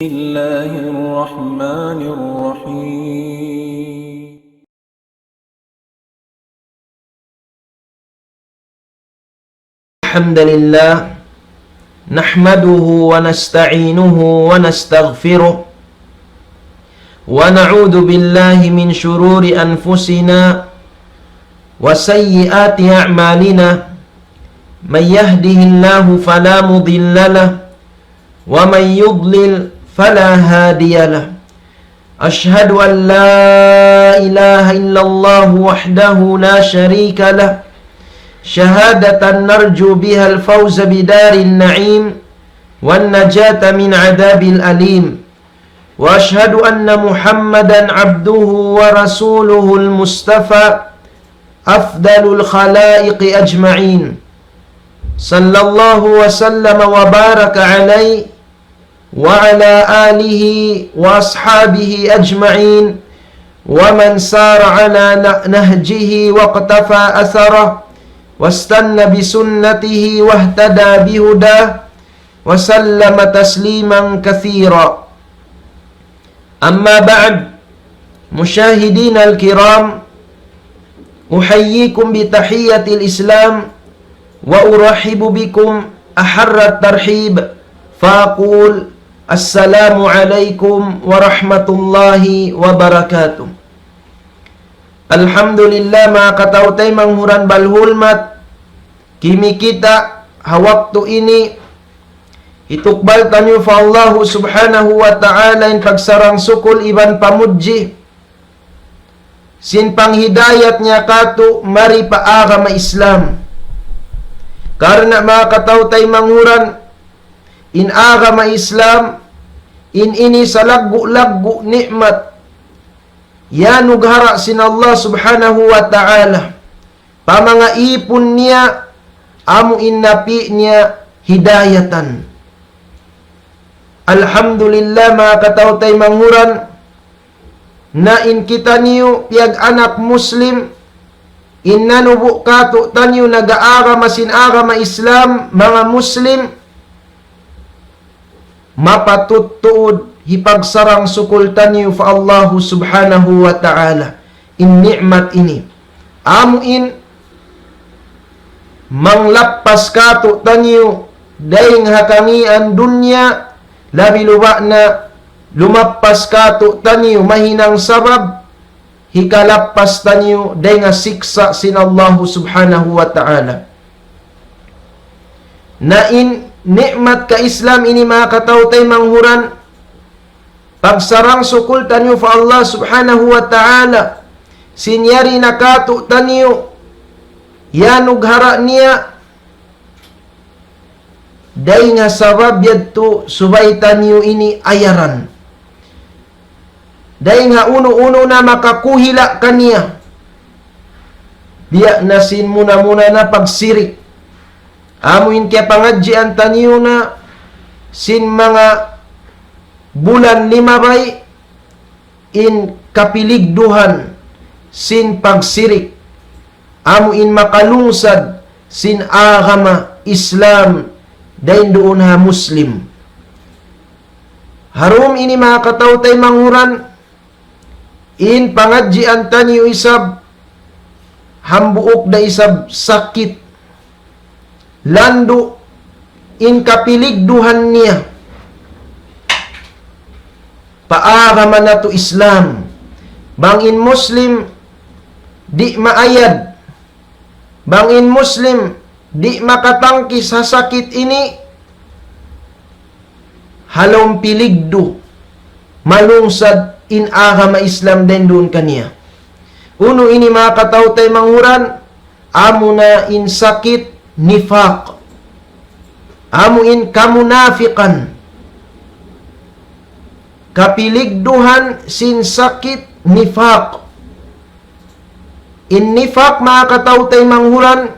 الله الرحمن الرحيم الحمد لله نحمده ونستعينه ونستغفره ونعوذ بالله من شرور أنفسنا وسيئات أعمالنا من يهده الله فلا مضل له ومن يضلل فلا هادي له أشهد أن لا إله إلا الله وحده لا شريك له شهادة نرجو بها الفوز بدار النعيم والنجاة من عذاب الأليم وأشهد أن محمدا عبده ورسوله المصطفى أفضل الخلائق أجمعين صلى الله وسلم وبارك عليه وعلى آله وأصحابه أجمعين ومن سار على نهجه واقتفى أثره واستنى بسنته واهتدى بهداه وسلم تسليما كثيرا أما بعد مشاهدين الكرام أحييكم بتحية الإسلام وأرحب بكم أحر الترحيب فأقول السلام عليكم ورحمة الله وبركاته. Alhamdulillah mga katautay manghuran balhulmat kimi kita hawakto ini itukbal tanyo fa Allah subhanahu wa ta'ala in pagsarang sukul iban pamudji sin panghidayat niya kato mari paagama Islam karena mga katautay manghuran in agama Islam in ini sa laggu nikmat yanughara sin Allah subhanahu wa ta'ala pamanga ipon niya amu innapi niya hidayatan. Alhamdulillah mga katautay manghuran na in kita niyo piag anak muslim innanubu kato tanyo nag-aarama sin agama Islam mga muslim mapatutuod hipagsarang sukul tanyo fa Allah subhanahu wa ta'ala in ni'mat ini amuin manglapas kato tanyo daing hakangian dunya labi luba na lumapas kato tanyo mahinang sabab hikalapas tanyo daing siksa sin Allah subhanahu wa ta'ala na in nikmat ka Islam ini mga katautay manghuran pagsarang sukul tanyo fa Allah subhanahu wa ta'ala sinyari nakato tanyo yanughara niya day nga sabab yadto subay tanyo ini ayaran day nga uno na makakuhila kaniya biya nasin muna na pagsirik amuin kaya pangadjian tanyo na sin mga bulan 5 bay in kapiligduhan sin pagsirik amuin makalungsad sin agama Islam dain doon ha Muslim harum ini mga katautay manghuran in pangadjian tanyo isab hambuok da isab sakit lando in kapiligduhan niya paagama na to Islam bangin Muslim di maayad bangin Muslim di makatangki sa sakit ini halong piligdo malungsad in agama Islam din doon kaniya uno ini mga katautay manghuran amo na in sakit nifaq amo in kamunafikan kapiligduhan sin sakit nifaq in nifaq mga katautay manghuran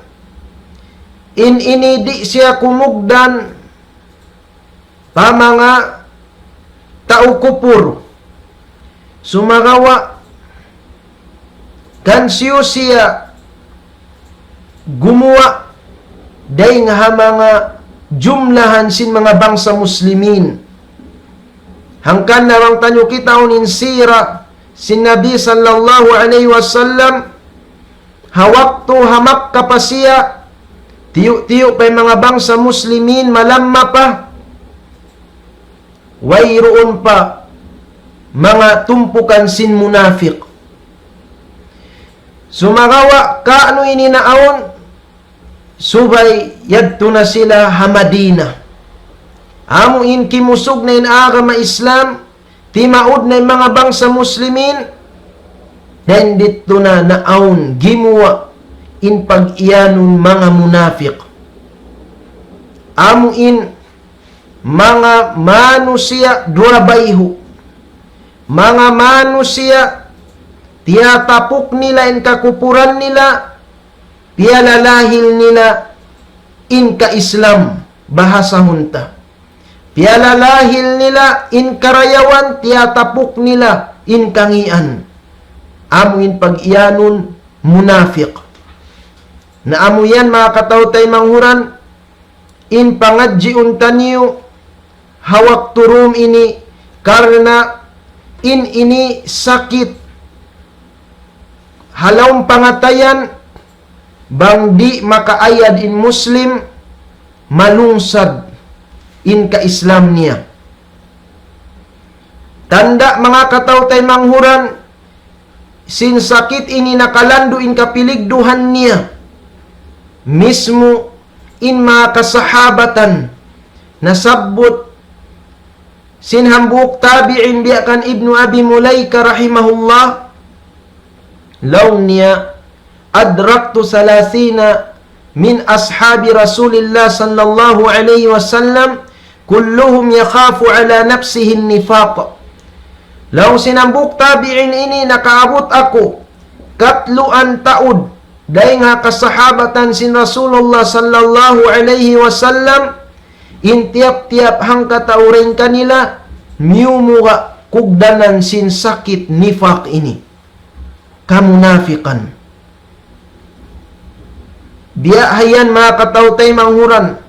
in ini di siya kumugdan pamanga tao kupur sumagawa kansiyo siya gumawa day nga mga jumlahan sin mga bangsa muslimin Hangkan narang tanyo kita unin sira si Nabi sallallahu alaihi wasallam hawaktu hamak kapasiya tiyo pa'y mga bangsa muslimin malamma pa wayroon pa mga tumpukan sin munafik. Sumagawa kaano ininaon subay yadto na sila hamadina. Amuin kimusog na inaaga ma Islam, timaod na mga bangsa muslimin, then dito na naon gimuwa in pag-iyanon mga munafik. Amuin mga manusia durabayho, mga manusia tiyatapok nila in kakupuran nila, pialalahil nila in ka-Islam bahasa hunta. Pialalahil nila in karayawan, tiyatapok nila in kangian. Amuin pag-iyanon munafik. Na amuyan mga katawtay manghuran, in pangadji untaniyo, hawak turum ini, karena in ini sakit, halawang pangatayan, bang di makaayad in Muslim, malungsad in ka-Islam niya. Tanda mga katawtay manghuran, sin sakit ini nakalando in kapiligduhan niya, mismo in mga kasahabatan, nasabbot sin hambuk tabi'in biakan Ibnu Abi Mulaika rahimahullah, law niya adraktu salasina min ashabi Rasulillah sallallahu alaihi wasallam kulluhum yakhafu ala nafsihi nifaq. Law sinambuk tabi'in ini nakaabot ako katluan taud day nga kasahabatan sin Rasulullah sallallahu alaihi wasallam, in tiap-tiap hang kataurin kanila miumuga kugdanan sin sakit nifaq ini, kamunafikan. Biyahayan mga katawtay manghuran,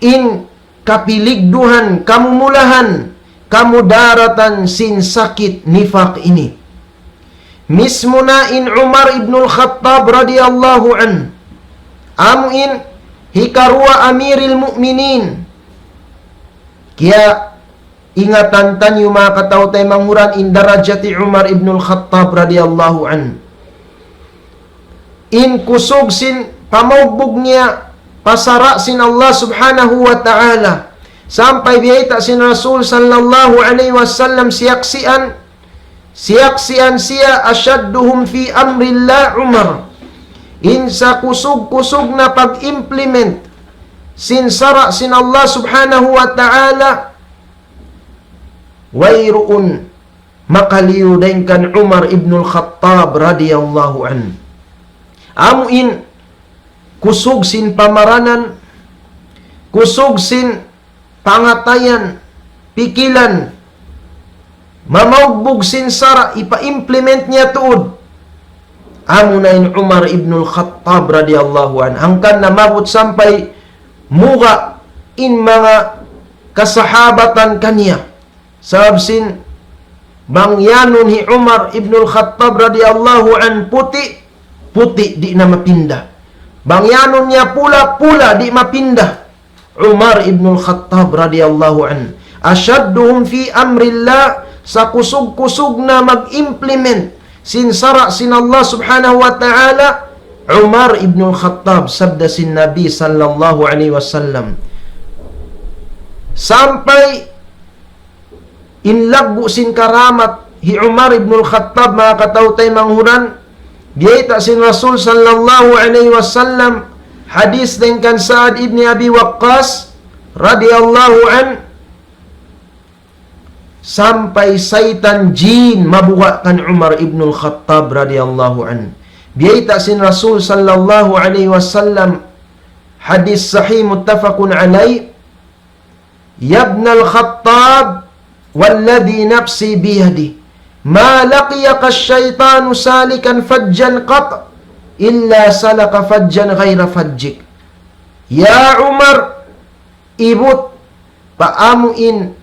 in kapiligduhan, kamumulahan, kamudaratan sin sakit nifaq ini. Mismo na in Umar ibn al-Khattab radiyallahu an, amuin hikarwa amiril mu'minin. Kaya ingatan tanyo mga katawtay manghuran in darajati Umar ibn al-Khattab radiyallahu an. In kusog sin pamaugbog niya, pasara sin Allah subhanahu wa ta'ala, sampai biyayta sin Rasul sallallahu alaihi wasallam siyaksian siya asyadduhum fi amrillah Umar. In sa kusog-kusog na pag-implement sin sara sin Allah subhanahu wa ta'ala, wayroon makaliudain kan Umar ibn al-Khattab radiyallahu an. Amuin kusog sin pamaranan, kusog sin pangatayan, pikilan, mamaugbog sin sara, ipa-implement niya tuod. Amo na in Umar ibn al-Khattab radiyallahu an, hangkan na mabot sampay muga in mga kasahabatan kaniya. Sabab sin bangyanon ni Umar ibn al-Khattab radiyallahu an puti di na mapinda. Bangyanon niya pula di mapinda. Umar ibn al-Khattab radiyallahu an, asyadduhum fi amrillah, sa kusog-kusog na mag-implement sin sara sin Allah subhanahu wa ta'ala, Umar ibn al-Khattab, sabda sin Nabi sallallahu alaihi wasallam, sampai inlagbo sin karamat hi Umar ibn al-Khattab mga katawtay manghuran, biyayta sin Rasul sallallahu alaihi wasallam, hadis din kan Sa'ad ibn Abi Waqqas radiyallahu an, sampai saitan jin mabuha kan Umar ibn al-Khattab radiyallahu an. Biyayta sin Rasul sallallahu alaihi wasallam, hadis sahih muttafaqun alai, yabna al-Khattab walladhi nafsi biyadi ma laqiyaka asy-syaitanu salikan fajjan qat illa salaka fajjan ghaira fajjik. Ya Umar, ibut paamuin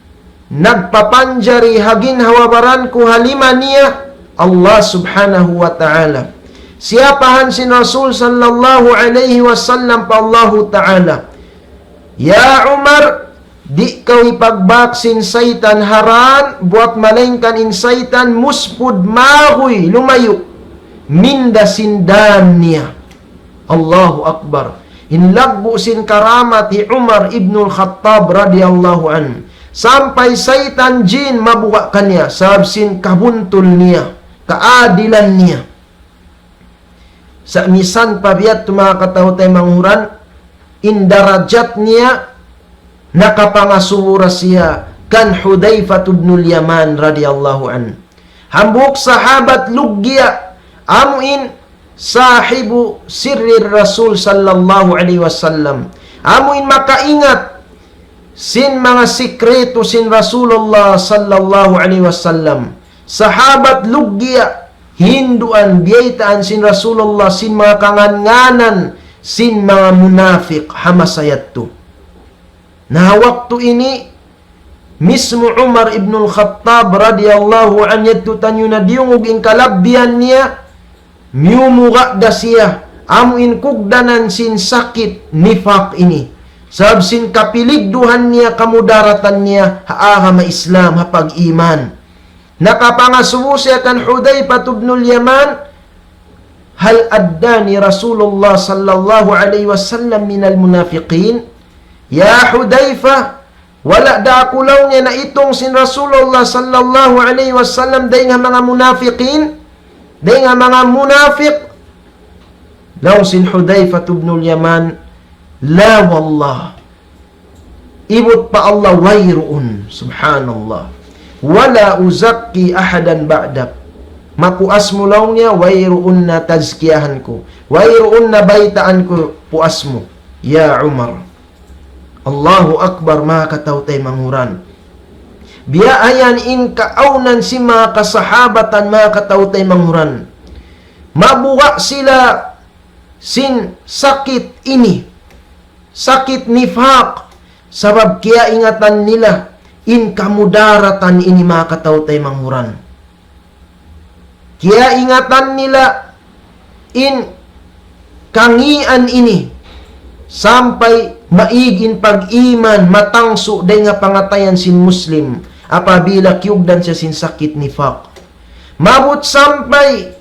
nagpapanjari hagin hawabaran ko halima niya Allah subhanahu wa ta'ala. Siapahan sin Rasul sallallahu alaihi wasallam pa Allahu ta'ala. Ya Umar, di kau ipagbaksin saitan haran, buat malengkan in saitan muspud mahuy lumayo, minda sindan niya. Allahu Akbar. Inlagbo sin karamat ni Umar ibnul Khattab radiyallahu anhu. Sampai saitan jin mabuka kanya, sabsin kabuntul niya, keadilan niya. Sa misan pabiat mga kataw tayo manghuran, indarajat niya, nakapangasuwura siya, kan Hudzaifah ibnul Yaman radiyallahu anhu. Hambuk sahabat lugya, amuin sahibu sirri Rasul sallallahu alaihi wasallam. Amuin makaingat, sin mga sikreto sin Rasulullah sallallahu alaihi wasallam. Sahabat lugya, hinduan, biyaitaan sin Rasulullah, sin mga kanganganan, sin mga munafik, hamasayat to. Na waktu ini, mismo Umar ibnul Khattab radiyallahu anhu tanyo na diyong uging kalabbian niya, miyumuga da siya, amuin kugdanan sin sakit nifak ini. Sabab sin kapiligduhan niya, kamudaratan niya, haaha ma-Islam, hapag-iman. Nakapangasubo siya kan Hudzaifah ibnul Yaman, hal addani Rasulullah sallallahu alaihi wasallam minal munafiqin? Ya Hudzaifah, wala da akulaw niya na itong sin Rasulullah sallallahu alaihi wasallam day nga mga munafiqin, day nga mga munafiq. Law sin Hudzaifah ibnul Yaman, la wallah, ibut pa Allah wayruun, subhanallah, wala uzakki ahadan ba'dak. Mapuas mo lang niya, wayruun na tazkiyahan ko, wayruun na baitaan ko, puas mo, ya Umar. Allahu Akbar, mga katawtay manghuran. Biaayan in kaaunan si mga kasahabatan, mga katawtay manghuran. Mabuwa sila sin sakit ini, sakit nifaq, sabab kaya ingatan nila, in kamudaratan ini, mga katawtay manghuran. Kaya ingatan nila, in kangian ini, sampai maigin pag-iman, matangso day nga pangatayan sin Muslim, apabila kiugdan siya sin sakit nifaq. Mabut sampay,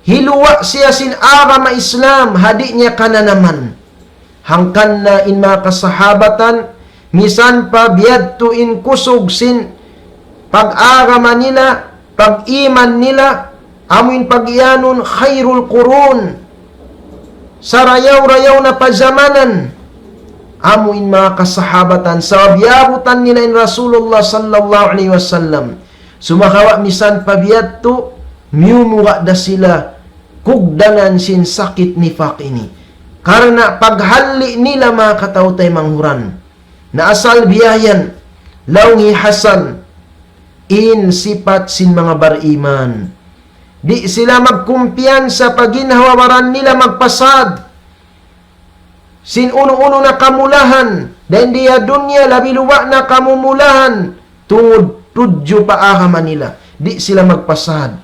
hiluwa siya sin ara ma Islam, hadi niya kana naman. Hangkan na in mga kasahabatan, misan pa biyadto in kusog sin pag-arama nila, pag-iman nila, amuin pag-iyanon khairul qurun, sarayaw-rayaw na pazamanan, amuin mga kasahabatan, sa biyabutan nila in Rasulullah sallallahu alaihi wasallam. Sumakawa misan pa biyadto, miyumuga da sila, kugdanan sin sakit nifaq ini. Karena paghali nila, mga katawtay manghuran, na asal biyayan, lawngi hasan, in sipat sin mga bariman. Di sila magkumpiyansa paginhawaran nila magpasad. Sin uno-uno na kamulahan, dahil diya dunya labi luwa na kamumulahan, tungod tudyo paaha manila. Di sila magpasad.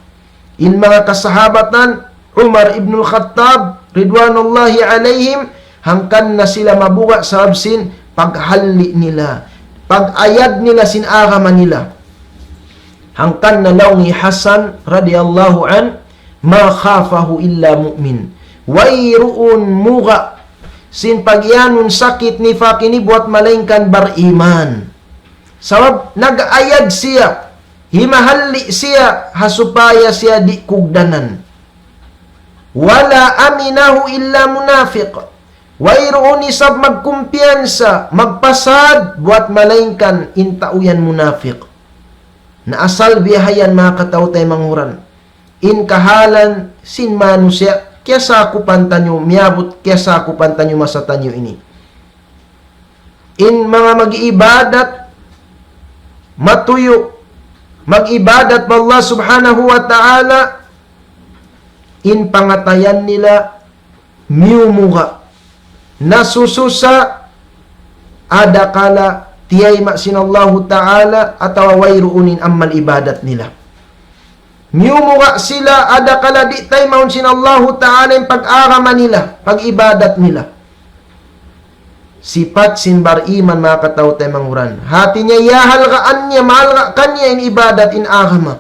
In mga kasahabatan, Umar ibnul Khattab, ridwanullahi alaihim, hangkan na sila mabuga sa absin, paghali nila, pag-ayad nila sin aga manila. Hangkan na lawngi Hasan radiyallahu an, ma khafahu illa mu'min. Wayruun muga, sin pagyanun sakit ni fakini buat malengkan bariman. Sabab nag-ayad siya, himahali siya, hasupaya siya di kugdanan. Wala aminahu illa munafiq. Wayroon isab magkumpiyansa, magpasad, buat malengkan intauyan munafiq. Na asal biyahayan, mga katawtay manghuran, in kahalan sin manusya, kaya sa kupantanyo, miyabot kaya sa kupantanyo masatanyo ini. In mga mag-ibadat, matuyo, mag-ibadat ba Allah subhanahu wa ta'ala, in pangatayan nila, miyumuga, nasususa, adakala, tiyay maksinallahu ta'ala atawa wayruunin ammal ibadat nila. Miyumuka sila ada kala di tay maun sinallahu ta'ala yung pag-arama nila, pag-ibadat nila. Sipat sin bariman mga kataw tay manguran. Hati niya yahal kaan niya, mahal kaan niya in ibadat in agama.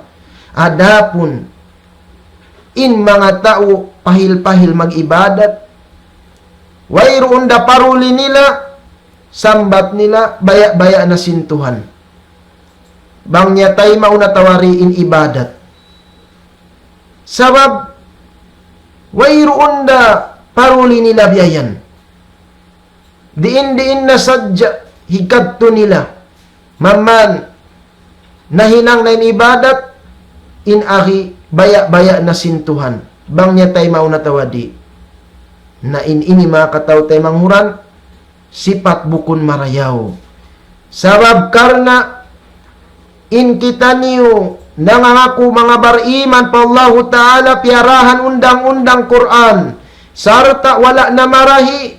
Adapun in mga tao pahil-pahil mag-ibadat, wayroon da paruli nila, sambat nila, baya-baya na sintuhan. Bang niya tay mauna tawari in ibadat. Sabab, wayroon da paruli nila biyayan. Diin-diin na sadya, hikadto nila. Maman, nahinang na in ibadat, in ahi, baya-baya na sintuhan. Bang niya tay mauna tawadi. Na ini mga kataw tay manghuran, sipat bukun marayaw. Sabab karna, in kita niyo, nangangako mga bariman pa Allahu Ta'ala, piarahan undang-undang Quran. Sarta wala na marahi,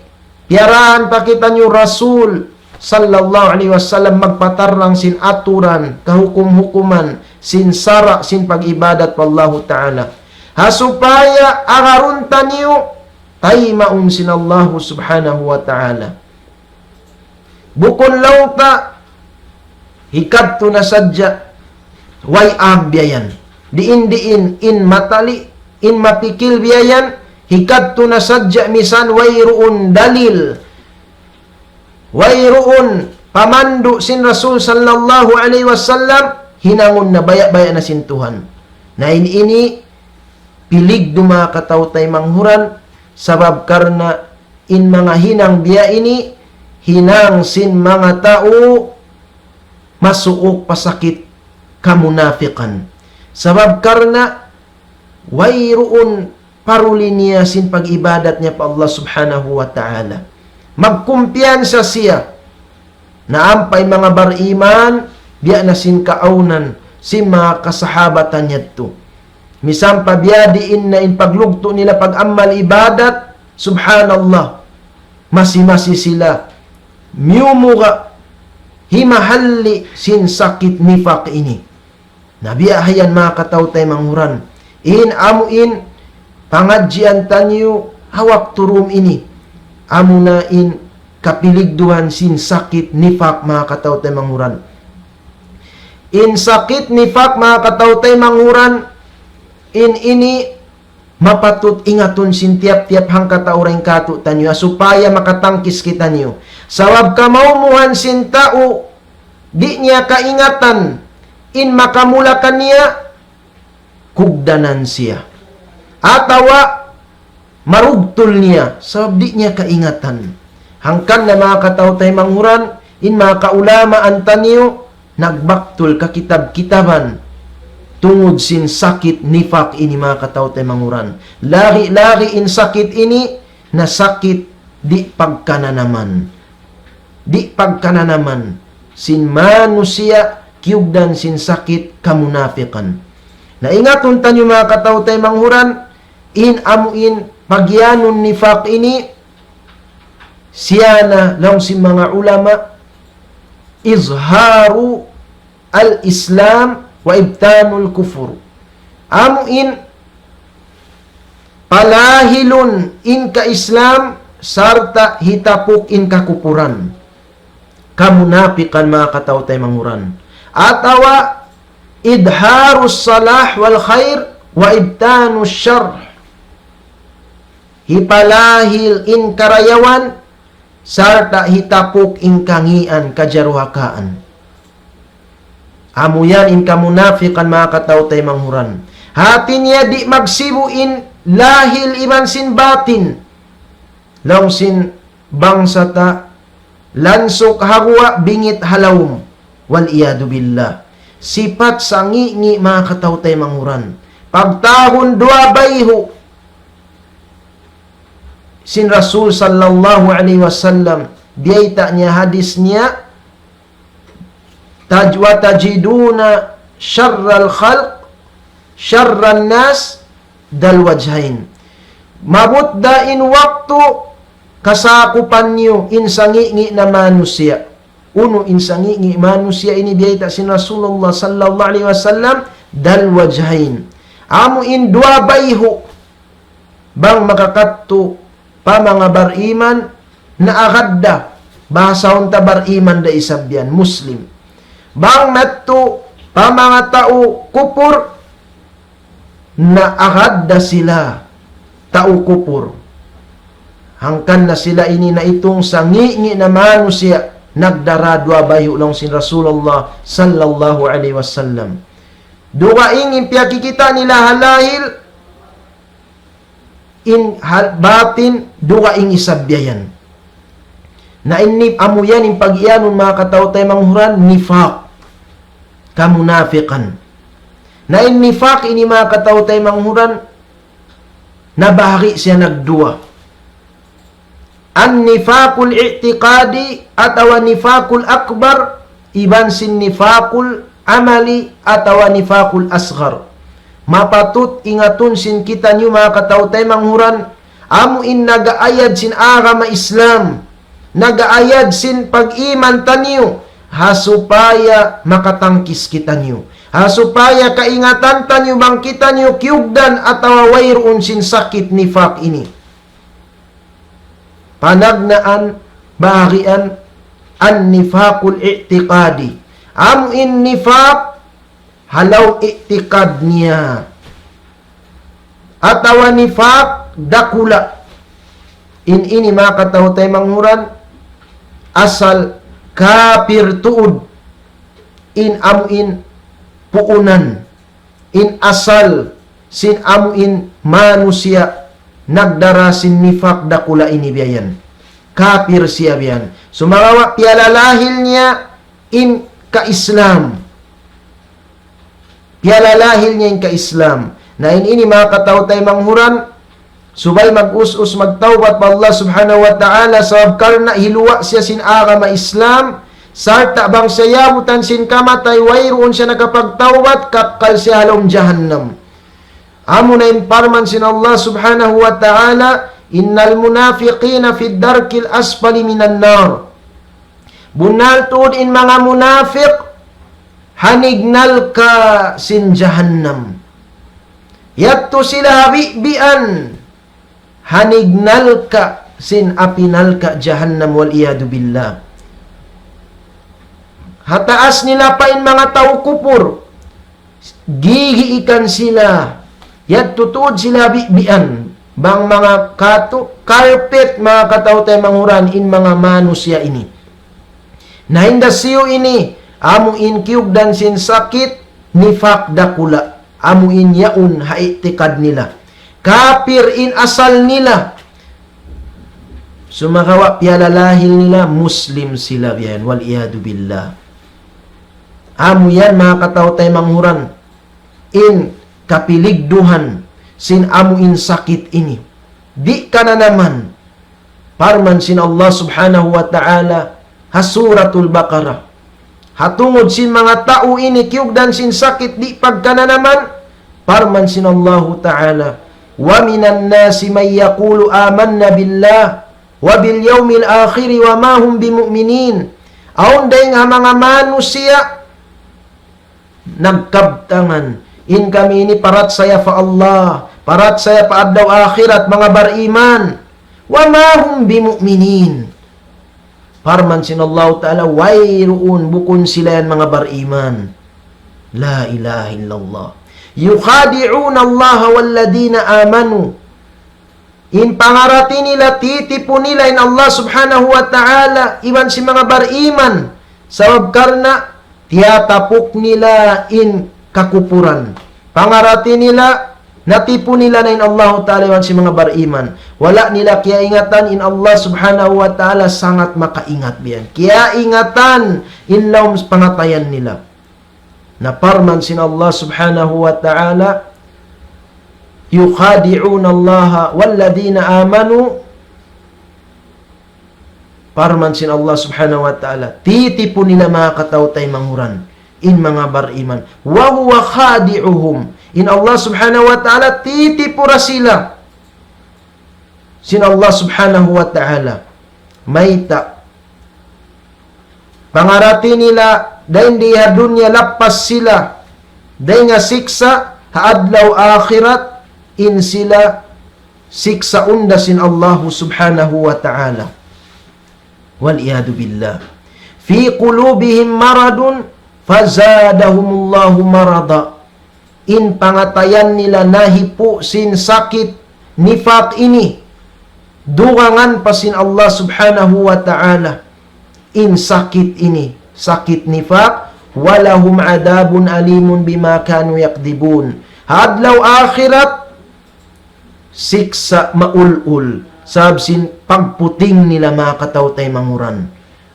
piarahan pa kita niyo Rasul, sallallahu alaihi wasallam, magpatarang sin aturan, kahukum-hukuman, sin sara, sin pag-ibadat pa Allahu Ta'ala. Hasupaya, agarunta niyo, tay maun sinallahu subhanahu wa ta'ala. Bukon lauta, hikadto na sadya, way biyayan. Diin-diin, in matali, in mapikil biyayan, hikadto na sadya, misan wayroon dalil, wayroon pamandu sin Rasul sallallahu alaihi wasallam, hinangon na baya-baya na sintuhan. Na ini, pilig mga kataw tay manghuran, sabab karna in mga hinang biya ini, hinang sin mga tao, masuok pasakit kamunafikan. Sabab karna, wayroon paruli niya sin pag-ibadat niya pa Allah subhanahu wa ta'ala. Magkumpiyansa siya, na ampay mga bariman, biya na sin kaaunan, sin mga kasahabatan niya to. Misang pabyadiin na in paglugto nila pag-amal ibadat, subhanallah, masi-masi sila, miyumuga, himahalli sin sakit nifaq ini. Nabiyahayan mga kataw tay manghuran, in amuin, pangadjian tanyo, hawak turum ini, amu na in kapiligduhan sin sakit nifaq mga kataw tay manghuran. In sakit nifaq mga kataw tay manghuran, in ini mapatut ingaton sin tiap-tiap hang katauring katu tanyo, supaya makatangkis kita niyo. Sawab kamaumuhan sin tao, di niya kaingatan, in makamulakan niya, kugdanan siya. Atawa, marugtol niya, sawab di niya kaingatan. Hangkan na mga kataw tay manghuran, in mga kaulama antan niyo, nagbaktul kakitab-kitaban, tungod sin sakit nifaq ini mga kataw tay manghuran. Lari-lari in sakit ini, na sakit di pagkananaman. Di pagkananaman. Sin manusia, kiyugdan sin sakit kamunafikan. Naingaton tanyo mga kataw tay manghuran, in amuin pagyanon nifaq ini, siya na lang si mga ulama, izharu al-Islam wa ibtanul kufur. Amuin palahilun in ka Islam, sarta hitapuk in kakupuran. Kamunafikan mga kataw tay manghuran. Atawa idharus salah wal khair wa ibtanus syarr. Hipalahil in karayawan, sarta hitapuk in kangian kajaruhakaan. Amo yan in kamunafikan mga kataw tay manghuran. Hati niya di magsibuin lahil iman sin batin. Long sin bangsa ta, lansok hagwa bingit halawm. Wal iyadu billah. Sipat sangi-ngi mga kataw tay manghuran. Pagtahon dua bayho, sin Rasul sallallahu alaihi wasallam, biyayta niya hadis niya, tajwa tajiduna syarral khalq syarran nas dal wajhain. Mabudda in waktu kasakupan niyo in sangi-ngi na manusia. uno insangi manusia ini biya sin Rasulullah sallallahu alaihi wasallam dal wajhain. Amo in dua bayho bang makakatto pa mga bariman na agada bahasahon ta bariman da isabyan Muslim. Bang natto pa mga tao kupur na agada sila tao kupur. Hangkan na sila ini na itong sangi na manusia nagdara dua bayo lang sin Rasulullah sallallahu alaihi wasallam. Dua ingin piyakikita nila halahil in batin dua ing isabyayan. Na inni amuyan in pag-iyanon mga katao tayo manghuran nifaq kamunafiqan. Na in nifaq ini mga katao tayo manghuran nabahagi siya nagdua. An nifaqul i'tiqadi atawa nifaqul akbar iban sin nifaqul amali atawa nifaqul asghar. Mapatut ingatun sin kita niyo mga katao tayo manghuran amo in nagaayad sin agama Islam, nagaayad sin pag-iman taniyo hasupaya makatangkis kita niyo, hasupaya kaingatan tanyo bang kita niyo kiugdan atawa wayroon sin sakit nifaq ini. Panagnaan bahian an nifaqul i'tiqadi. Am in nifaq halaw i'tiqad niya. Atawa nifaq dakula. Ini mga katao tayo manghuran asal kafir tuud. In amuin puunan. In asal sin amuin manusia nagdara sin nifaq dakula ini biyan. Kafir siya biyan. Sumagawa pialalahil niya in ka-Islam. Pialalahil niya in ka-Islam. Na ini mga katao tayo manghuran subay mag-us-us magtawbat pa Allah subhanahu wa ta'ala sa karna hiluwa siya sin agama Islam sarta bang sayabutan sin kamatay wayroon siya nakapagtawbat kakal siya halong jahannam. Amo na inparman sin Allah subhanahu wa ta'ala innal munafiqina fi darkil asfali minan nar. Bunal tuod in mga munafiq hanignal ka sin jahannam. Yatto sila habibian hanignal ka sin apinal ka jahannam wal iyadu billah. Hataas nila pa in mga tao kupur gigiikan sila. Yat tutuod sila bibian bang mga carpet mga katao tayo manghuran in mga manusia ini. Na siyo ini amo in kiugdan sin sakit nifaq dakula. Amo in yaun haitikad nila. Kafir in asal nila. Sumakawa pialalahil nila Muslim sila biyan wal iyadu billah. Amo yan mga katao tayo manghuran in kapiligduhan sin amuin sakit ini. Di ka na naman parman sin Allah subhanahu wa ta'ala hasuratul Baqarah. Hatungod sin mga tao ini kiugdan sin sakit di pagka na naman parman sin Allah ta'ala wa minan nasi may yaqulu amanna billah wa bil yawmil akhir wa ma hum bimu'minin. Aon day nga mga manusia nagkabtangan in kami ini parat saya fa Allah, parat saya pa adlaw akhirat mga bariman. Wa ma hum bimu'minin. Parman sin Allah ta'ala wayroon bukon sila yan mga bariman. La ilaha illallah. Yukhadi'una Allah walladina amanu. In pangarati nila, titipo nila in Allah subhanahu wa ta'ala iban si mga bariman. Sabab karna tiyatapok nila in kakupuran. Pangarati nila, natipo nila na in Allah ta'ala iwan si mga bariman. Wala nila kaya ingatan in Allah subhanahu wa ta'ala sangat makaingat biyan. Kaya ingatan in laum pangatayan nila. Naparman sin Allah subhanahu wa ta'ala yukhadi'una Allah walladina amanu. Parman sin Allah subhanahu wa ta'ala titipo nila mga katautay manghuran in mga bariman. Wa huwa khadi'uhum. In Allah subhanahu wa ta'ala titipura sila. Sin Allah subhanahu wa ta'ala mayta Pangarati nila, dahin diha dunya lapas sila. Dahin nga siksa, haadlaw akhirat, in sila siksa undasin Allah subhanahu wa ta'ala. Wal'iyadu billah. Fi qulubihim maradun, fazadahumullahu marada. In pangatayan nila nahipo sin sakit, nifaq ini. Dugangan pa sin Allah subhanahu wa ta'ala. In sakit ini, sakit nifaq, walahum adabun alimun bima kanu yakdibun. Hadlaw akhirat, siksa maulul. Sabsin pagputing nila mga katawtay manguran.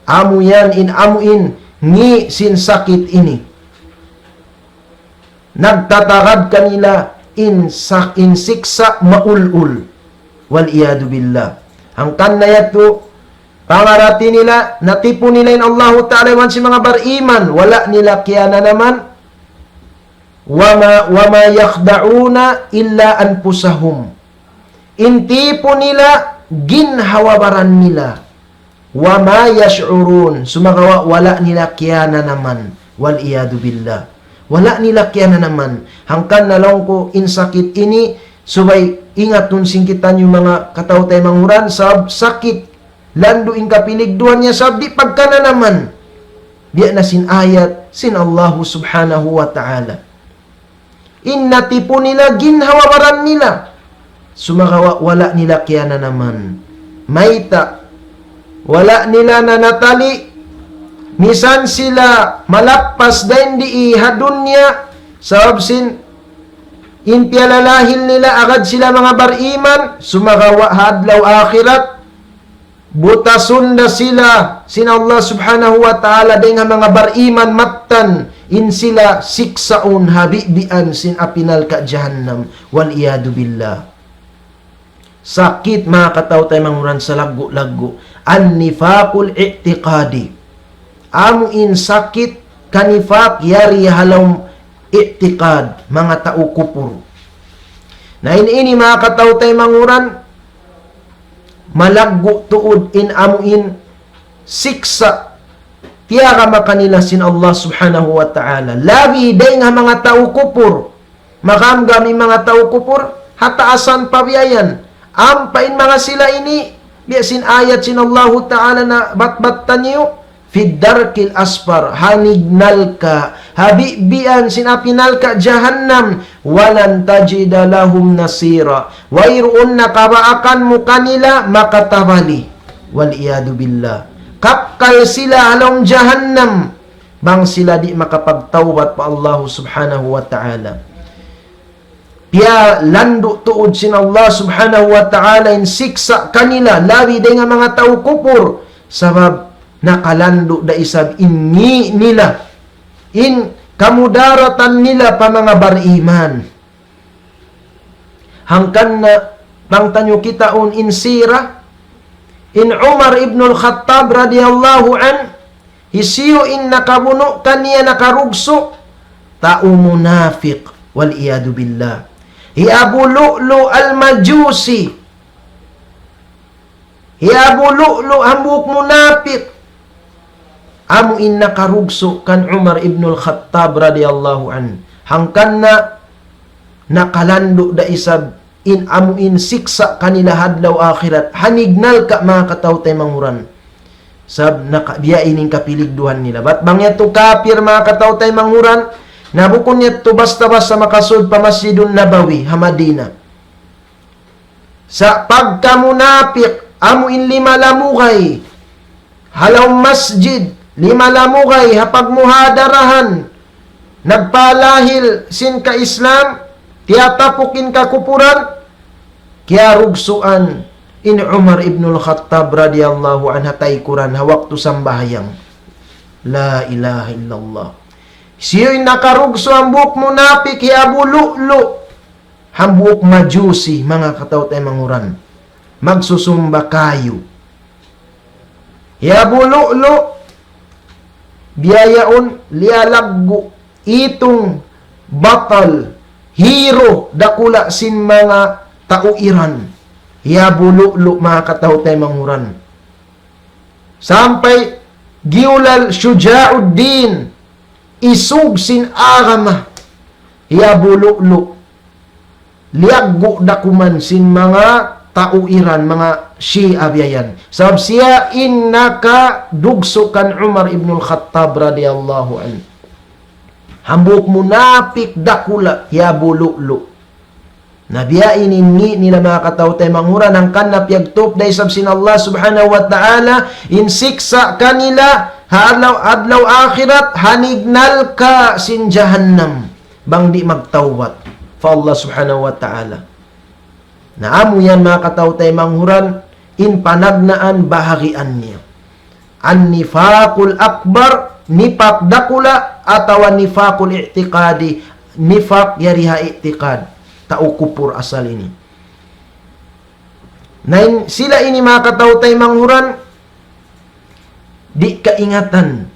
Amo yan in amuin, ngi sin sakit ini. Nagtatagad kanila in siksa maulul. Wal'iyadu billah. Ang kanayat to, pangarati nila, natipo nila in Allah Ta'ala man si mga bariman, wala nila kiyana naman, wama yakhda'una illa anpusahum. Intipo nila, ginhawabaran nila, wama yash'urun, sumagawa, wala nila kiyana naman, wal'iyadu billah. Wala nila kiyana naman. Hangkan na lang ko, insakit ini, subay, ingat nun singkitan yung mga katawtay manguran, sab sakit, lando in kapiligduhan niya, sab di pagka na naman. Di na sin ayat, sin Allah subhanahu wa ta'ala. Innatipo nila, ginhawabaran nila. Sumagawa, wala nila kiyana naman. Maita, wala nila na natali, misan sila malakpas din di ihadun niya, sabsin, inpialalahil nila agad sila mga bariman, sumagawa hadlaw akhirat, butasun na sila, sin Allah subhanahu wa ta'ala, din nga mga bariman matan, in sila siksaun habibian sin apinal ka jahannam, wal'iyadu billah. Sakit mga katawtay manguran sa lagu-lagu, an-nifaqul i'tiqadi. Amuin sakit kanifak yari halom i'tiqad, mga tao kupur. Na ini mga katawtay manguran, malaggo tuod in amuin siksa tiyaga makanila sin Allah subhanahu wa ta'ala. Labi day nga mga tao kupur, makamgami mga tao kupur, hataasan pabiyayan, ampain mga sila ini, biasin ayat sin Allah ta'ala na batbatan niyo, Fiddarkil asfar, hanignal ka, habibian, sinapinal ka, jahannam, walan tajida lahum nasira, wairoon na kabaakan mo kanila, makatabali, waliyadu billah. Kapkal sila along jahannam, bang sila di makapagtawbat pa Allah subhanahu wa ta'ala. Piya lando tuod sin Allah subhanahu wa ta'ala in siksa kanila, labi day nga mga tao kupur, sabab nakalando da isab inni nila, in kamudaratan nila pa mga bariman. Hangkan na pangtanyo kita on in sira, in Umar ibn al-Khattab radiyallahu an, isiyo in nakabuno kaniya nakarugso, tao munafiq, wal iyadu billah. Abu Lu'lu al-Majusi, Abu Lu'lu hambuk munafik, amu in nakarugso kan Umar ibn al-Khattab radiyallahu an. Hangkan na nakalando da isab in amu in siksa kanila hadlaw akhirat, hanignal ka mga katawtay manguran, sab nakabiya ining kapiligduhan nila. Bat bangya to kapir mga katawtay manguran, nabukon niya to basta-basta makasud pa Masjidun Nabawi, Hamadina. Sa pagkamunapik, amu in lima lamugay, halaw masjid, lima lamugay, hapag muhadarahan, nagpalahil sin ka Islam, tiyatapukin ka kupuran, kaya rugsuan, in Umar ibn al-Khattab radiyallahu an hatay kuran, hawak to sambahayang. La ilaha illallah. Siyo'y nakarugso ang buhok munapik, Abu Lu'lu, hambuk majusi, mga katawtay manguran, magsusumba kayo. Abu Lu'lu, biyayaon, lialaggo, itong batal, hero, dakula sin mga tauiran. Abu Lu'lu, mga katawtay manguran. Sampay, giulal Syuja'uddin, isug sin arama, yabuluklo, liaggo dakuman sin mga tauiran, mga Shia biyayan. Sabab siya innaka dugsukan Umar ibn al-Khattab radiyallahu an. Hambuk munapik dakula, yabuluklo. Nabiyain inni nila mga katawtay manguran ang kanap yagtop day sabsin Allah subhanahu wa ta'ala insiksa kanila adlaw akhirat hanignal ka sin jahannam bang di magtawat fa Allah subhanahu wa ta'ala. Naamo yan mga katawtay manguran in panagnaan bahagian niya. An nifaqul akbar, nifaq dakula atawa nifaqul i'tiqadi, nifaq yariha i'tiqad. Tao kupur asal ini. Nain sila ini mga katawtay manghuran di kaingatan.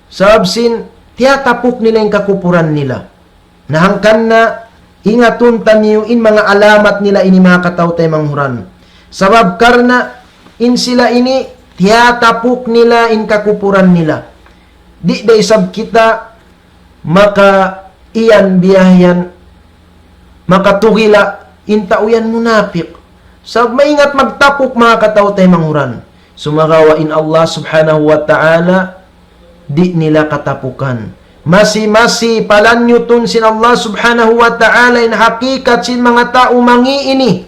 Sabab sin tiyatapok nila yung kakupuran nila. Nahangkan na ingatun taniyo in mga alamat nila ini mga katawtay manghuran. Sabab karna in sila ini tiyatapok nila in kakupuran nila. Di day sab kita maka iyan biyahan makatugila intauyan munapik. Sab maingat magtapok mga katawtay manghuran. Sumagawain Allah subhanahu wa ta'ala di nila katapukan. Masi-masi palanyutun sin Allah subhanahu wa ta'ala in hakikat sin mga tao mangi ini.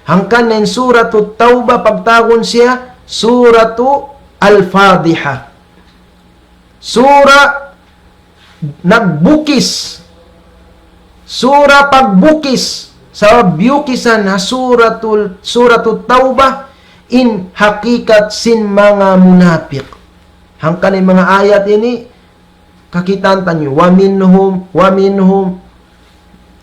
Hangkan in suratu Taubah pagtagon siya suratu Al-Fadhiha. Sura nagbukis. Sura pagbukis sa biukisan na suratul Taubah in hakikat sin mga munapik. Hangkan yung mga ayat ini kakitan tanyo wa minhum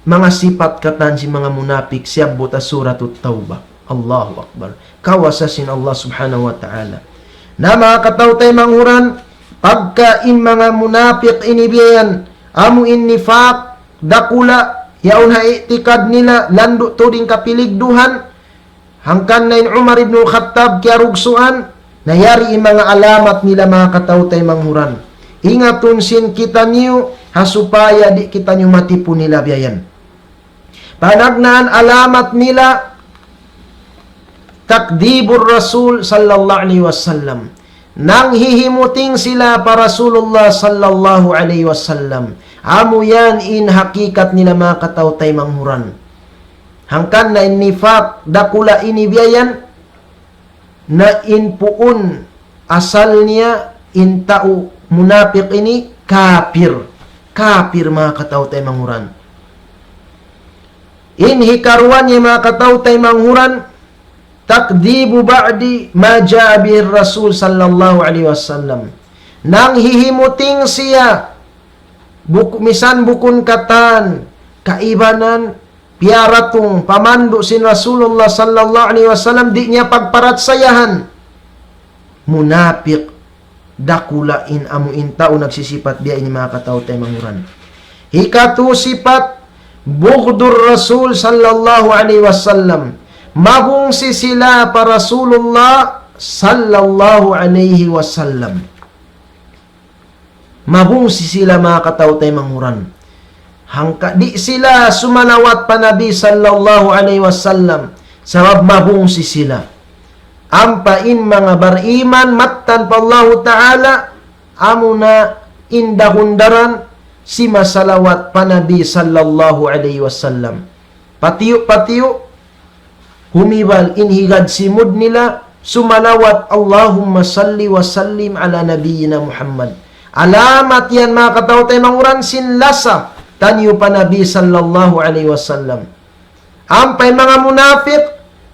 mga sifat katan si mga munapik siya buta suratul Taubah. Allahu Akbar. Kawasasin Allah subhanahu wa ta'ala. Na mga katawtay manghuran pagka in mga munapik inibiyan amu in nifaq dakula yaun ha itikad nila lando to ding kapiligduhan hangkan na in Umar ibn al-Khattab kaya rugsuan nayari in mga alamat nila mga katawtay manghuran. Ingatun sin kita niyo hasupaya di kita niyo matipu nila biyayan. Panagnaan alamat nila takdibur Rasul sallallahu alaihi wasallam. Nang hihimuting sila para Rasulullah sallallahu alaihi wasallam. Amo yan in hakikat nila mga katawtay manghuran. Hangkan na in nifaq dakula ini biyayan na in puun asal niya in tao munapik ini kafir. Kafir mga katawtay manghuran. In hikarwan niya mga katawtay manghuran takdibu ba'di ma ja'a bihi Rasul sallallahu alaihi wasallam. Nang hihimuting siya misan bukun katan kaibanan piaratong pamando sin Rasulullah sallallahu alaihi wasallam di niya pagparatsayahan munapik dakula in amu intao nagsisipat biya ini mga katawtay manghuran. Hikatu sipat bugdur Rasul sallallahu alaihi wasallam. Mabungsi sila para Rasulullah sallallahu alaihi wasallam. Mabungsi sila mga katawtay manghuran. Hangka di sila sumalawat pa Nabi sallallahu alaihi wasallam. Sabab mabungsi sila. Ampain mga bariman mattan pa Allah Ta'ala amuna indahundaran si masalawat pa Nabi sallallahu alaihi wasallam. Patiyo humibal inhigad simud nila sumalawat Allahumma salli wa sallim ala nabiyyina Muhammad. Alamat yan mga katawtay manghuran sinlasa tanyo pa Nabi sallallahu alaihi wasallam. Ampay mga munafik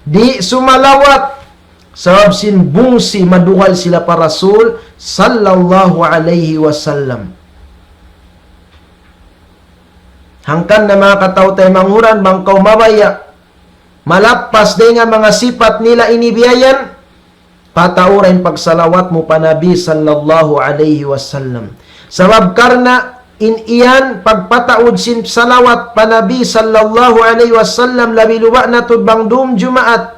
di sumalawat sabab sin bungsi maduhal sila pa Rasul sallallahu alaihi wasallam. Hangkan na mga katawtay manghuran bangkaw mabaya malapas din nga mga sifat nila inibiyayan patauran pagsalawat mo pa Nabi sallallahu alaihi wasallam. Sabab karna in iyan pagpataod sin salawat pa Nabi sallallahu alaihi wasallam labi luwa na tudbang dum Jumaat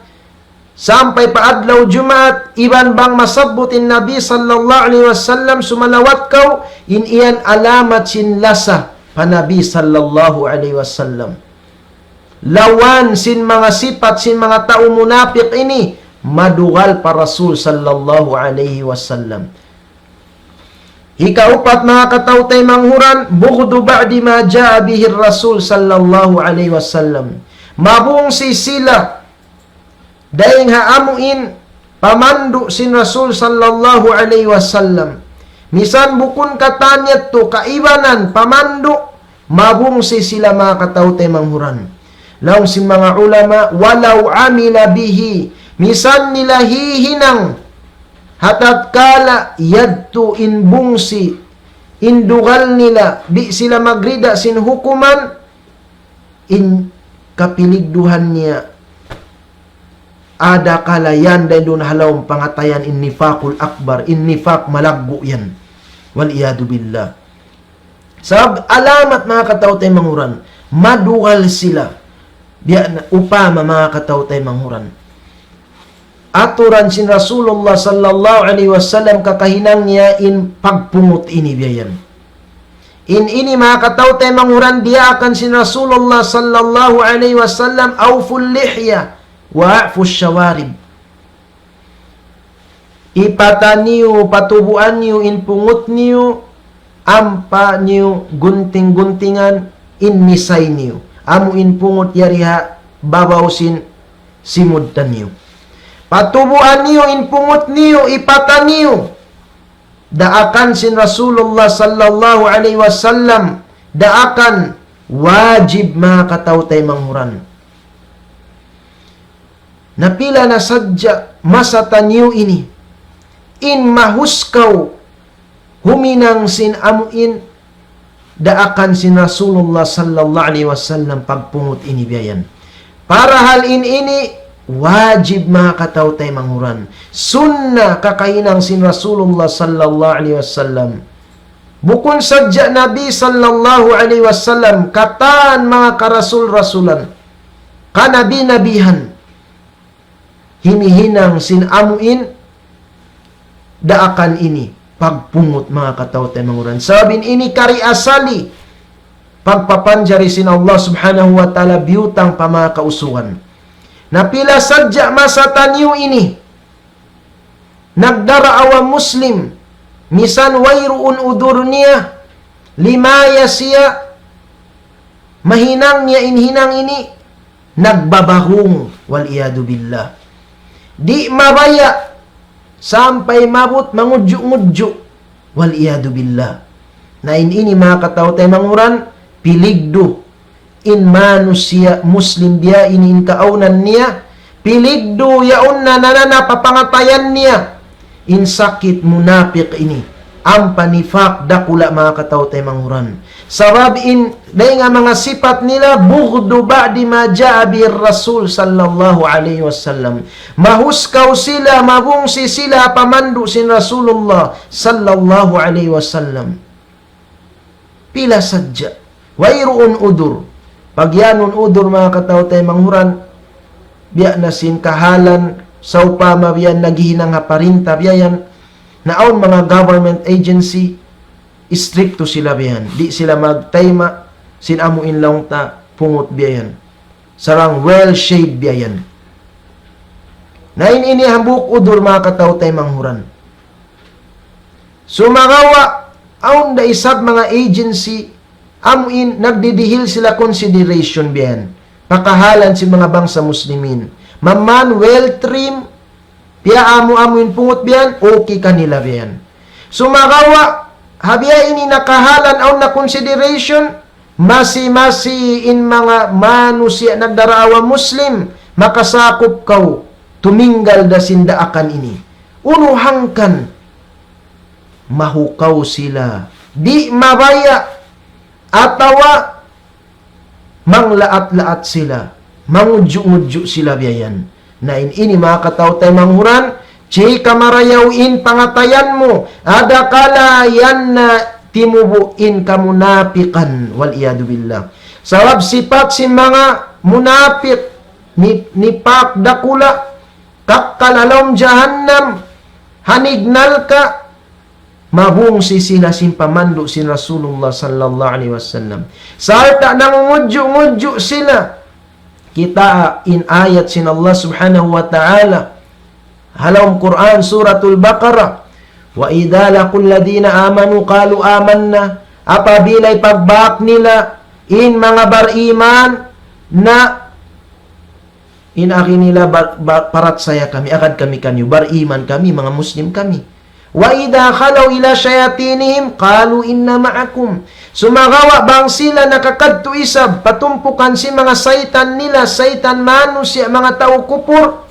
sampai paadlaw Jumat, iban bang masabutin Nabi sallallahu alaihi wasallam sumalawat kau, in iyan alamat sinlasa pa Nabi sallallahu alaihi wasallam. Lawan sin mga sifat sin mga tao munafik ini, madugal pa Rasul sallallahu alaihi wasallam. Ikaupat mga katautay manghuran, bughdu ba'di ma ja'a bihi Rasul sallallahu alaihi wasallam. Mabung si sila daing haamuin pamandu sin Rasul sallallahu alaihi wasallam. Misan bukun katanyat to kaibanan pamandu, mabung si sila mga katautay manghuran. Laong si mga ulama, walau amila bihi, misan nila hihinang hatat kala yadtu in bungsi indugal nila di sila magrida sin hukuman, in kapiligduhan niya ada kala yan dahil doon halawang pangatayan in nifakul akbar, in nifak malaggo yan, wal iyadu billah. Sab alamat mga katautay manghuran, madugal sila biya upama mga katautay manghuran. Aturan sin Rasulullah sallallahu alaihi wasallam kakahinang niya in pagpungot ini biyan. In ini mga katautay manghuran, dia akan sin Rasulullah sallallahu alaihi wasallam awful lihya wa a'fus syawarib. Ipata niyo, patubuan niyo, in pungot niyo, ampa niyo, gunting-guntingan, in misay niyo. Amu in pungot yariha, babaw sin simudtan niyo. Patubuan niyo, in pungot niyo, ipata niyo. Daakan sin Rasulullah sallallahu alaihi wasallam, daakan wajib mga katautay manghuran. Napila na sadya masata niyo ini, in mahuskaw huminang sin amuin, daakan sin Rasulullah sallallahu alaihi wasallam pagpungot ini biyan. Para hal ini wajib mga katautay manghuran. Sunnah kakainang sin Rasulullah sallallahu alaihi wasallam. Bukun sadya Nabi sallallahu alaihi wasallam kataan mga karasul-rasulan, kanabi-nabihan, himihinang sin amuin, daakan ini pagpungot mga katautay manghuran. Sabin ini kari asali pagpapanjari sin Allah subhanahu wa ta'ala biyutang pa mga kausuhan. Napila sadya masa tanyo ini, nagdara awam muslim, misan wayruun udur niya, limaya siya, mahinang niya inhinang ini, nagbabahong, wal iyadu billah. Di mabaya, sampai mabut mangudyo-ngudyo, wal iyadu billah. Na ini mga katautay manghuran, piligdo in manusia muslim dia ini in kaunan niya, piligdo yaon na nanana papangatayan niya, in sakit munafik ini, ang panifak dakula mga katautay manghuran. Sabab in day nga mga sifat nila, bughdu ba'di ma ja'a bir Rasul sallallahu alaihi wasallam. Mahuskaw sila, mabungsi sila pamandu sin Rasulullah sallallahu alaihi wasallam. Pila sadya, wayruun udur. Pagyanon udur mga katautay manghuran, biya na sin kahalan, sa upama biyan naghihinang haparinta, biyan naon mga government agency, stricto sila biyan. Di sila magtayma, sinamuin lang ta, pungot biyan. Sarang well-shaped biyan. Nain ini hambuk udur mga katautay manghuran. Sumagawa, aun da isab mga agency, amuin, nagdidihil sila consideration biyan. Pakahalan si mga bangsa muslimin. Maman, well-trim, piya amuin pungot biyan, okay kanila biyan. Sumagawa, habya ini nakahalan aun na consideration, masi-masi in mga manusia nagdaraawa muslim, makasakop kau, tuminggal da sindaakan ini. Unuhangkan, mahukaw sila. Di mabaya, atawa manglaat-laat sila, mangudyo-udyo sila biyan. Na ini mga katautay manghuran, chika marayawin pangatayan mo, ada kala yan na timubuin ka munapikan, wal iyadu billah. Sabab sifat si mga munapik, nipak dakula, kakkalalom jahannam, hanignal ka, mabungsi sila sin pamando sin Rasulullah sallallahu alaihi wasallam. Sarta nangungudyo-ngudyo sila. Kita in ayat sin Allah subhanahu wa ta'ala. Halawang Quran, suratul Baqarah. Wa idha laqul ladina amanu qalu amanna. Apabila'y pagbak nila in mga bariman na akin nila parat saya kami, akad kami kanyo, bariman kami, mga Muslim kami. Wa idha khalaw ila syayatinihim qalu inna ma'akum. Sumagawa bang sila nakakadto isab, patumpukan si mga saitan nila, saitan manus, mga tao kupur.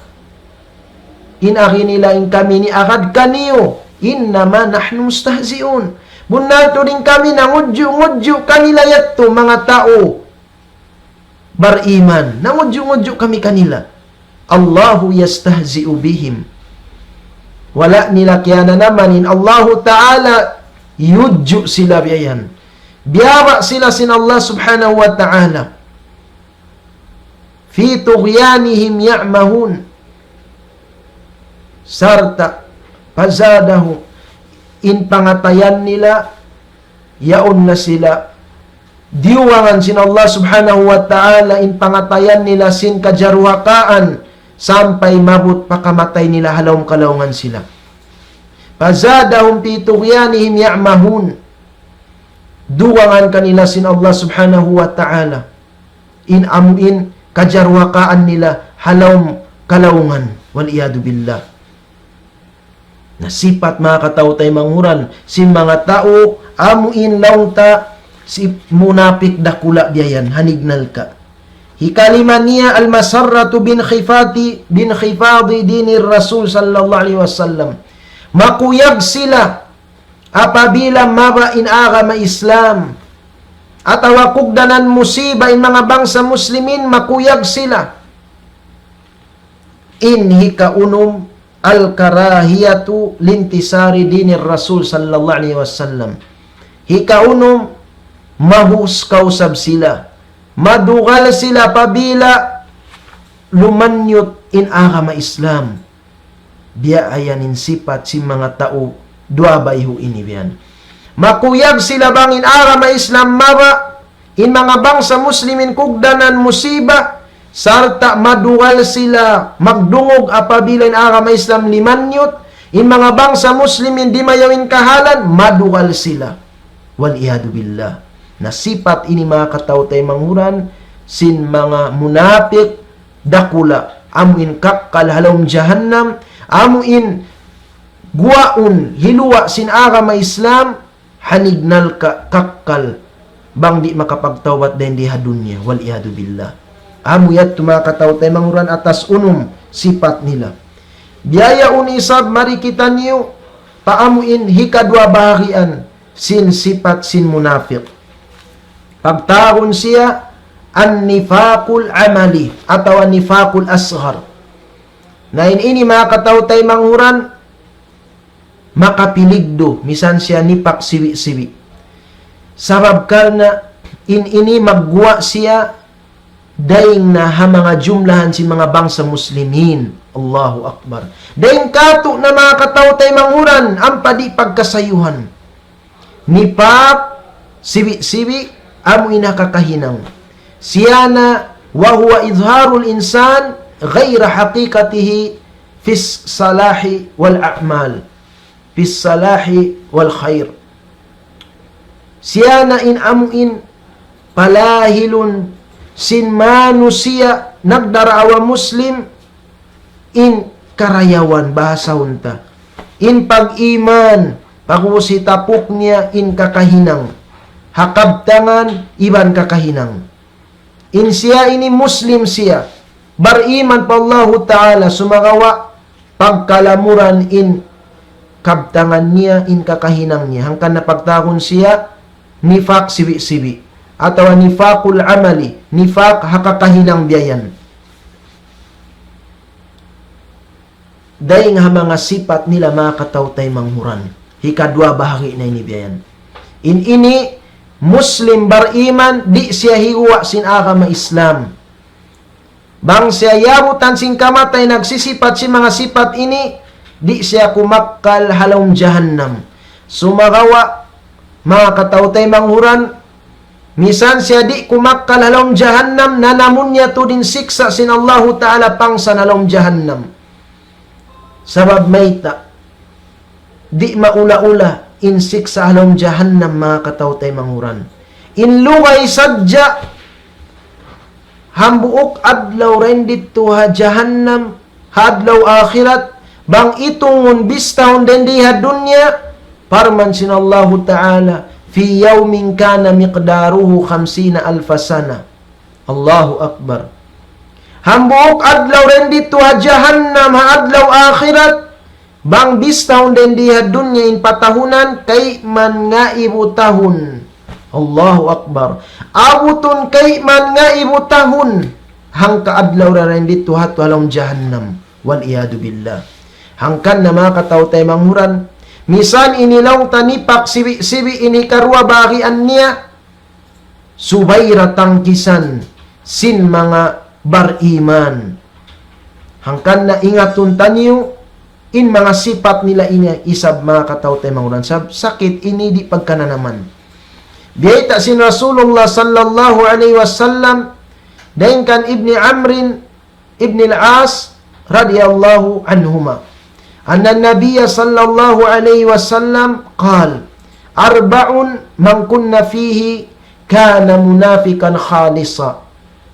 Akin nila in kami ni akad kaniyo, innama nahnu mustahziun. Bunato rin kami nangudyo-ngudyo kanila yato mga tao bariman. Nangudyo-ngudyo kami kanila. Allahu yastahzi'u bihim. Wala nila kaya na naman Allahu Ta'ala yudyo sila biyan. Biyawa sila sin Allah subhanahu wa ta'ala. Fi tughyanihim ya'mahun. Sarta pazadahu in pangatayan nila yaon na sila diwangan sin Allah subhanahu wa ta'ala in pangatayan nila sin kajaruhakaan sampai mabut pakamatay nila halawang kalaungan sila. Pazadahum fi tughyanihim ya'mahun. Duwangan kanila sin Allah subhanahu wa ta'ala in amuin kajarwakaan nila halawang kalaungan. Waliyadu billah. Nasipat mga katautay manguran sin mga tao amuin launta si munapik dakula biyayan hanignal ka. Hikaliman niya al-masarratu bin khifadi dinir Rasul sallallahu alaihi wasallam. Makuyag sila apabila maba in agama Islam at awakugdanan musiba in mga bangsa muslimin, makuyag sila. In hikaunum al-karahiyatu lintisari dinir Rasul sallallahu alaihi wasallam. Hikaunum mahuskaw sab sila, madugal sila pabila lumanyot in agama Islam. Biya ayanin sipat si mga tao dua bayhu ini biyan. Makuyag sila bang in agama Islam maba in mga bangsa muslimin kugdanan musiba sarta madugal sila magdungog apabila in agama Islam limanyot in mga bangsa muslimin di mayawin kahalan madugal sila. Wal iyadu billah. Nasipat ini mga katautay manguran sin mga munapik dakula amuin kakkal halawang jahannam amuin guwaun hiluwa sin agama Islam hanignal ka kakkal bang di makapagtawat din di hadunya. Wal iyadu billah. Amuyat mga katautay manguran atas unum sipat nila. Biyaya unisab mari kita niyo paamuin hikadwa bahagian sin sipat sin munafik. Pagtaon siya an-nifaqul amali atau an-nifaqul asghar. Na ini mga katautay manguran makapiligdo misan siya nipak siwi-siwi. Sabab karna ini magguwa siya daing na ha mga jumlahan si mga bangsa muslimin. Allahu Akbar. Daing kato na mga katautay manguran ang padi pagkasayuhan. Nipak siwi-siwi amo inakakahinang. Siyana wa huwa izharul insan ghayra haqiqatihi fis salahi wal a'mal. Fis salahi wal khair. Siyana in amuin palahilun sin manusia nagdaraawa muslim in karayawan bahasa unta. In pag-iman pagusitapok niya in kakahinang. Hakabtangan iban kakahinang. In siya ini muslim siya. Bariman pa Allah Ta'ala sumagawa pagkalamuran in kabtangan niya in kakahinang niya. Hangkan na pagtakon siya nifak siwi-siwi. Ataw nifakul amali. Nifak hakakahinang biyayan. Dahil nga mga sipat nila mga katautay manghuran. Hikadwa bahagi na ini biyayan. In ini Muslim bariman di siya hiwa sin agama Islam. Bang siya yabutan sing kamatay nagsisipat si mga sipat ini, di siya kumakkal halong jahannam. Sumagawa, mga katautay manghuran, misan siya di kumakkal halong jahannam, na namun niya to din siksa sin Allahu Ta'ala pang sa halong jahannam. Sabab mayta, di maula-ula in siksa halong jahannam, mga katautay manghuran. Inlungay sadya, hambuok adlaw rin dito ha jahannam, hadlaw akhirat, bang itungon bistahon din diha dunya, parman sinallahu ta'ala, fi yawmin kana miqdaruhu 50,000 sana. Allahu Akbar. Hambuok adlaw rin dito ha jahannam, ha adlaw akhirat, bang bistahon din diha dunya in patahunan, kay man nga ibutahon. Allahu Akbar. Abuton kay man nga ibutahon, hang kaadlaw ra rin dito hato halong jahannam. Wal iyadu billah. Hangkan na mga katautay manghuran, misan inilaw tanipak sibi ini karwa bagian niya, subayra tangkisan sin mga bariman. Hangkan na ingatun tanyo, in mga sipat nila ini isab mga katautay manghuran. Sakit ini di pagkananaman. Biyata sin Rasulullah sallallahu alaihi wasallam dahin kan Ibni Amrin Ibni al-As radiyallahu anhuma. Anna Nabiya sallallahu alaihi wasallam qal, arba'un man kunna fihi kana munafikan khalisa,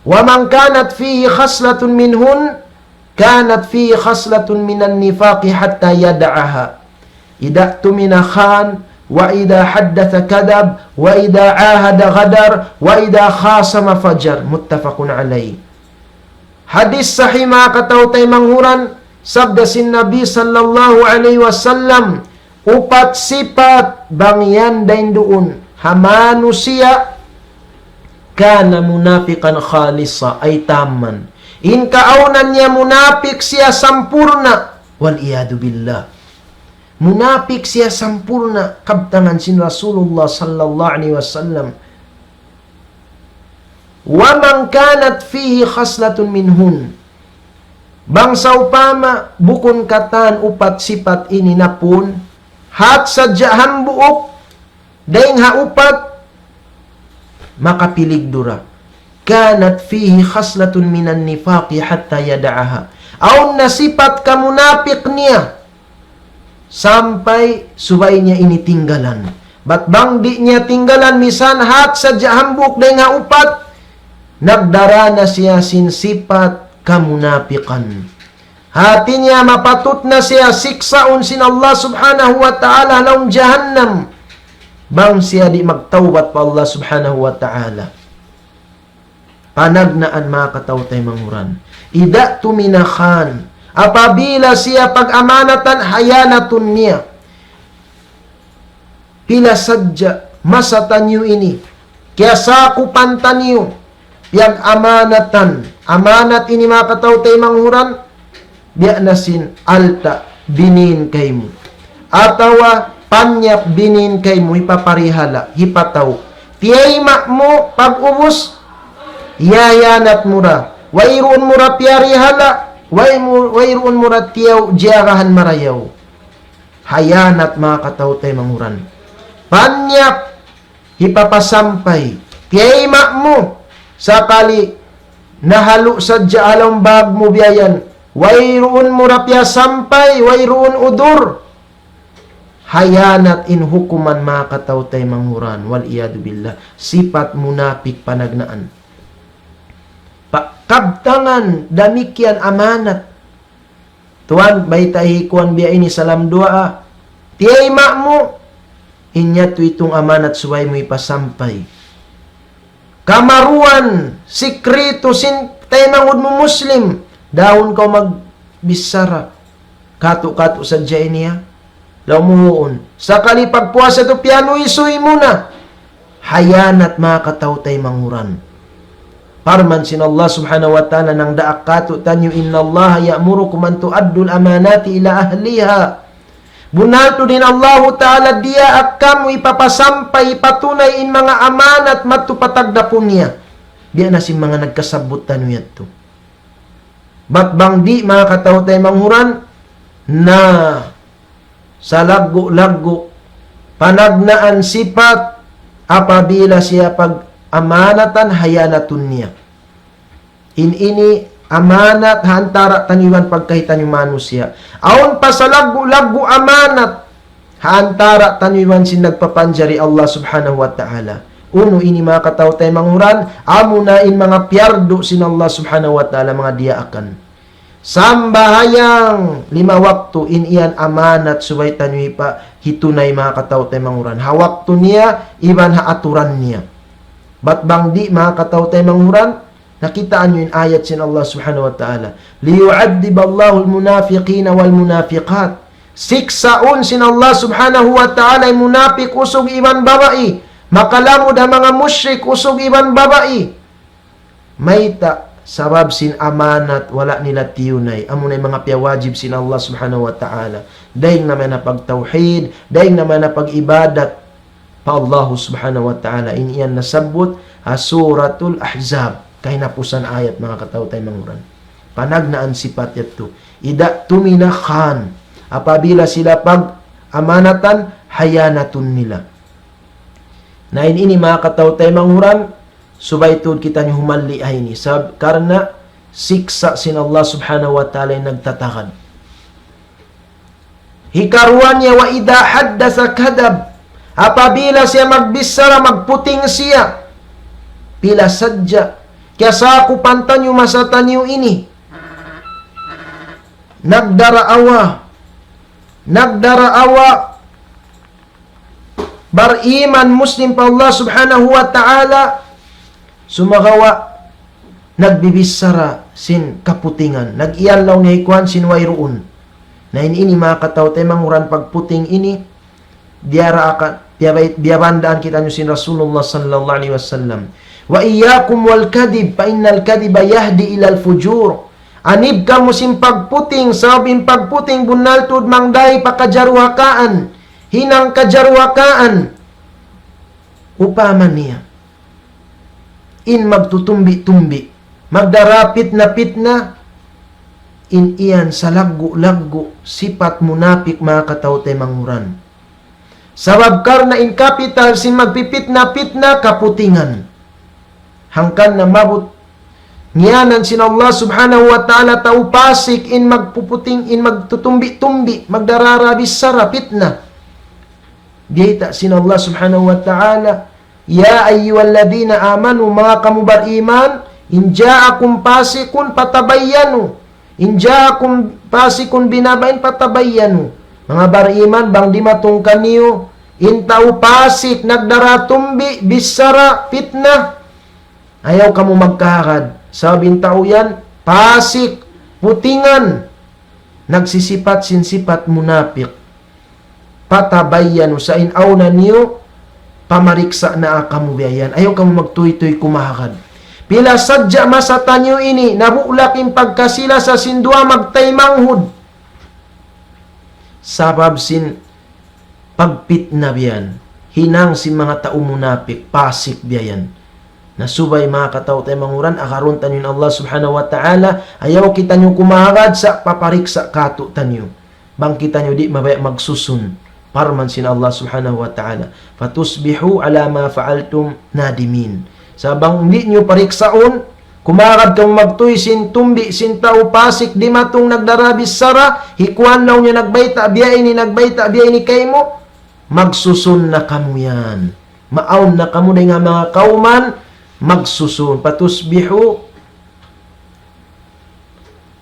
wa man kanat fihi khaslatun minhun kanat fihi khaslatun minan nifaqi hatta yada'aha. Idha tumina khan, wa idha haddatha kadab, wa idha ahada ghadar, wa idha khasama fajar. Muttafaqun alayh. Hadis sahih mga katautay manghuran, sabda sin Nabi sallallahu alaihi wasallam, upat sipat bangyan dain doon, hamanu siya kana munafikan khalisa, ay taman. In kaaunan niya munafik siya sampurna, wal iyadu billah. Munafik siya sampurna, kabtangan sin Rasulullah sallallahu alaihi wasallam. Wa man kanat fihi khaslatun minhun, bangsa upama bukon katan upat sipat ini napun, hat sadya hambuok daing haupat makapilig dura, kanat fihi khaslatun minan nifaqi hatta yada'aha. Aun nasipat ka munafik niya sampai subay niya initinggalan. Bat bang di niya tinggalan, misan hat sadya hambuk daing haupat, nagdara na siya sinsipat kamunapikan. Hati niya mapatut na siya siksaon sin Allah subhanahu wa ta'ala laung jahannam, bang siya di magtawbat pa Allah subhanahu wa ta'ala. Panagnaan mga katautay manghuran, ida tuminakhan, apabila siya pag-amanatan hayanatun niya, pila sadya masatan niyo ini, kaya sakupan tanyo, piyag amanatan, amanat ini mga katautay manghuran, biya nasin alta binin kay mo, atawa panyap binin kay mo, ipaparihala, hipataw, tiyayma mo pag-ubos, yayanat mura, wairuon mura piyarihala, wairuon mura tiyaw jiyarahan marayaw. Hayanat mga katautay manghuran, panyap hipapasampay, tiyayma mo, sakali nahalo sadya alam bag mo biyayan, wairuon mura piya sampay, wairuon udur. Hayanat in hukuman mga katautay manghuran, wal iyadu billah, sipat munafik panagnaan. Kabtangan damikyan amanat. Tuan baytahi kuan biya ini salam doa, tiyay mo inya tu itong amanat suway mo ipasampay. Kamaruan sikreto sin taymangud mo muslim, dahon ka magbisara kato-kato sa dya niya laumuon sakali pagpuasa to piano isuy muna. Hayanat mga katautay manghuran, parman sin Allah subhanahu wa ta'ala nang daak kato tanyo, inna Allah ya'murukum an tu'addul amanati ila ahliha. Bunalto din Allah ta'ala dia at kamu ipapasampay, ipatunay in mga amanat matupatag na po niya. Diya na si mga nagkasabot tanyo yato. Ba't bang di mga katawtay manghuran na sa laggo-laggo panagnaan sifat apabila siya pag amanatan hayanatun niya. Ini amanat hantara taniwan pagkahitan yung manusia. Aon pa sa laggo-laggo amanat hantara taniwan sin nagpapanjari Allah subhanahu wa ta'ala. Uno ini mga katawtay manghuran, amo na in mga piyardo sin Allah subhanahu wa ta'ala mga diaakan. Sambahayang 5 waktu in iyan amanat subay tanyoy pa hitunay mga katawtay manghuran. Hawakto niya, iban haaturan niya. Ba't bang di mga katawtay manghuran? Nakitaan nyo yung ayat sin Allah subhanahu wa ta'ala. Liyu'addiballahu al-munafiqina wal-munafiqat. Siksaon sin Allah subhanahu wa ta'ala yung munafik usog iban babae. Makalamod ang mga musyrik usog iban babae. Mayta sabab sin amanat wala nila tiyunay. Amo na mga piyawajib sin Allah subhanahu wa ta'ala. Dahil naman na pagtawhid, dahil naman na pag-ibadat pa Allah subhanahu wa ta'ala. Iniyan nasabot suratul Ahzab. Kahinapusan ayat mga katawtay manghuran. Panagnaan sifat yato. Ida tuminakhan. Apabila sila pag amanatan, hayanatun nila. Na ini mga katawtay manghuran, subaytud kita nyo humali ay ni. Karena siksa sin Allah subhanahu wa ta'ala yung nagtatakad. Hikaruan niya wa ida haddasa kadab. Apabila siya magbisara, magputing siya. Pila sadya. Kaya sa ako pantan yung masatan yung ini. Nagdaraawa. Bariman Muslim pa Allah subhanahu wa ta'ala. Sumagawa. Nagbibisara sin kaputingan. Nag-ialaw ni hikuan sin wayroon. Na ini mga katawtay manghuran pagputing ini. Biyabandaan kita nyo sin Rasulullah sallallahu alaihi wasallam. Wa iyyakum wal kadib fa innal kadiba yahdi ilal fujur. Anib ka mo sim pagputing, sabing pagputing bunaltud mangday pakajarwakaan, hinang kajarwakaan. Upaman niya. In magtutumbi-tumbi, magdarapit na pitna, in iyan sa laggo-laggo, sipat munapik mga katawtay manghuran. Sabab karna in capital sin magpipitna-pitna kaputingan. Hangkan na mabut ngiyanan sin Allah subhanahu wa ta'ala taupasik in magpuputing in magtutumbi-tumbi magdararabis sarapit na dita sin Allah subhanahu wa ta'ala ya ayyuhalladhina amanu mga kamubar iman in ja'akum pasikun patabayyanu in ja'akum pasikun binabain patabayyanu mga bariman bang di matungkan niyo in taupasik nagdaratumbi bisara pitna. Ayaw ka mo magkakad. Sabing tao yan, pasik, putingan. Nagsisipat sinsipat munapik. Patabayan sa inaw na niyo, pamariksa na akamu biyayan. Ayaw ka mo magtuy-tuy kumakad. Pila sadya masata niyo ini, nabulaking pagkasila sa sindua magtaymanghud. Sabab sin pagpit na biyan. Hinang si mga tao munapik, pasik biyayan. Nasubay mga katawtay manghuran akaron tanyon Allah subhanahu wa ta'ala ayaw kita nyo kumahagad sa papariksa kato tanyo bang kita nyo di mabaya magsusun parman sin Allah subhanahu wa ta'ala fatusbihu ala ma fa'altum nadimin sabang di nyo pariksaon kumahagad kang magtuy sin tumbi sin tao pasik di matong nagdarabis sara hikuan law nyo nagbayta biyay ni kay mo magsusun na kamu yan maaon na kamu na nga mga kauman magsusun patusbihu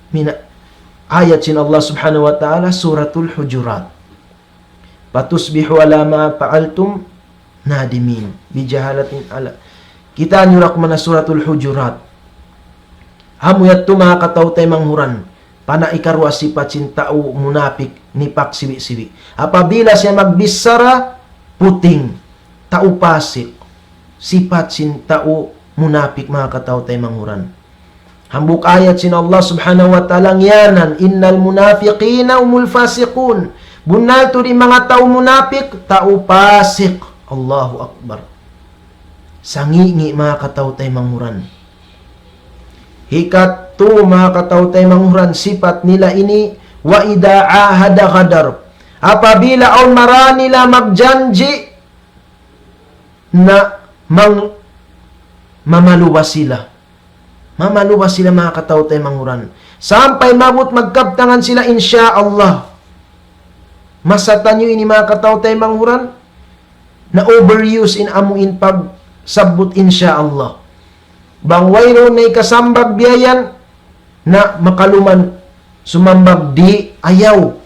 min ayat sin Allah subhanahu wa ta'ala suratul Hujurat patusbihu ala ma fa'altum nadimin bijahalatin ala kita nyurak mana suratul Hujurat hamuyat tu mga katawtay manghuran pana ikarwa sifat sin tao munapik nipak siwi-siwi apabila siya magbisara puting tao pasik sifat sin tao munapik mga katawtay manghuran. Hambuk ayat sin Allah subhanahu wa ta'ala yanan innal munafiqina umul fasiqun. Bunal to di mga tao munapik, tao pasik. Allahu Akbar. Sangingi mga katawtay manghuran. Hikatu, mga katautay manguran, sifat nila ini, wa ida ahada qadar. Apabila on mara nila magjanji na mamaluwas sila. Mamaluwas sila, mga katautay manguran. Sampai mabot magkabtangan sila, insya Allah. Masatan nyo ini, mga katautay manguran, na overuse in amuin pag sabot insya Allah. Bangway ron na ikasambag biyayan na makaluman sumambag di ayaw.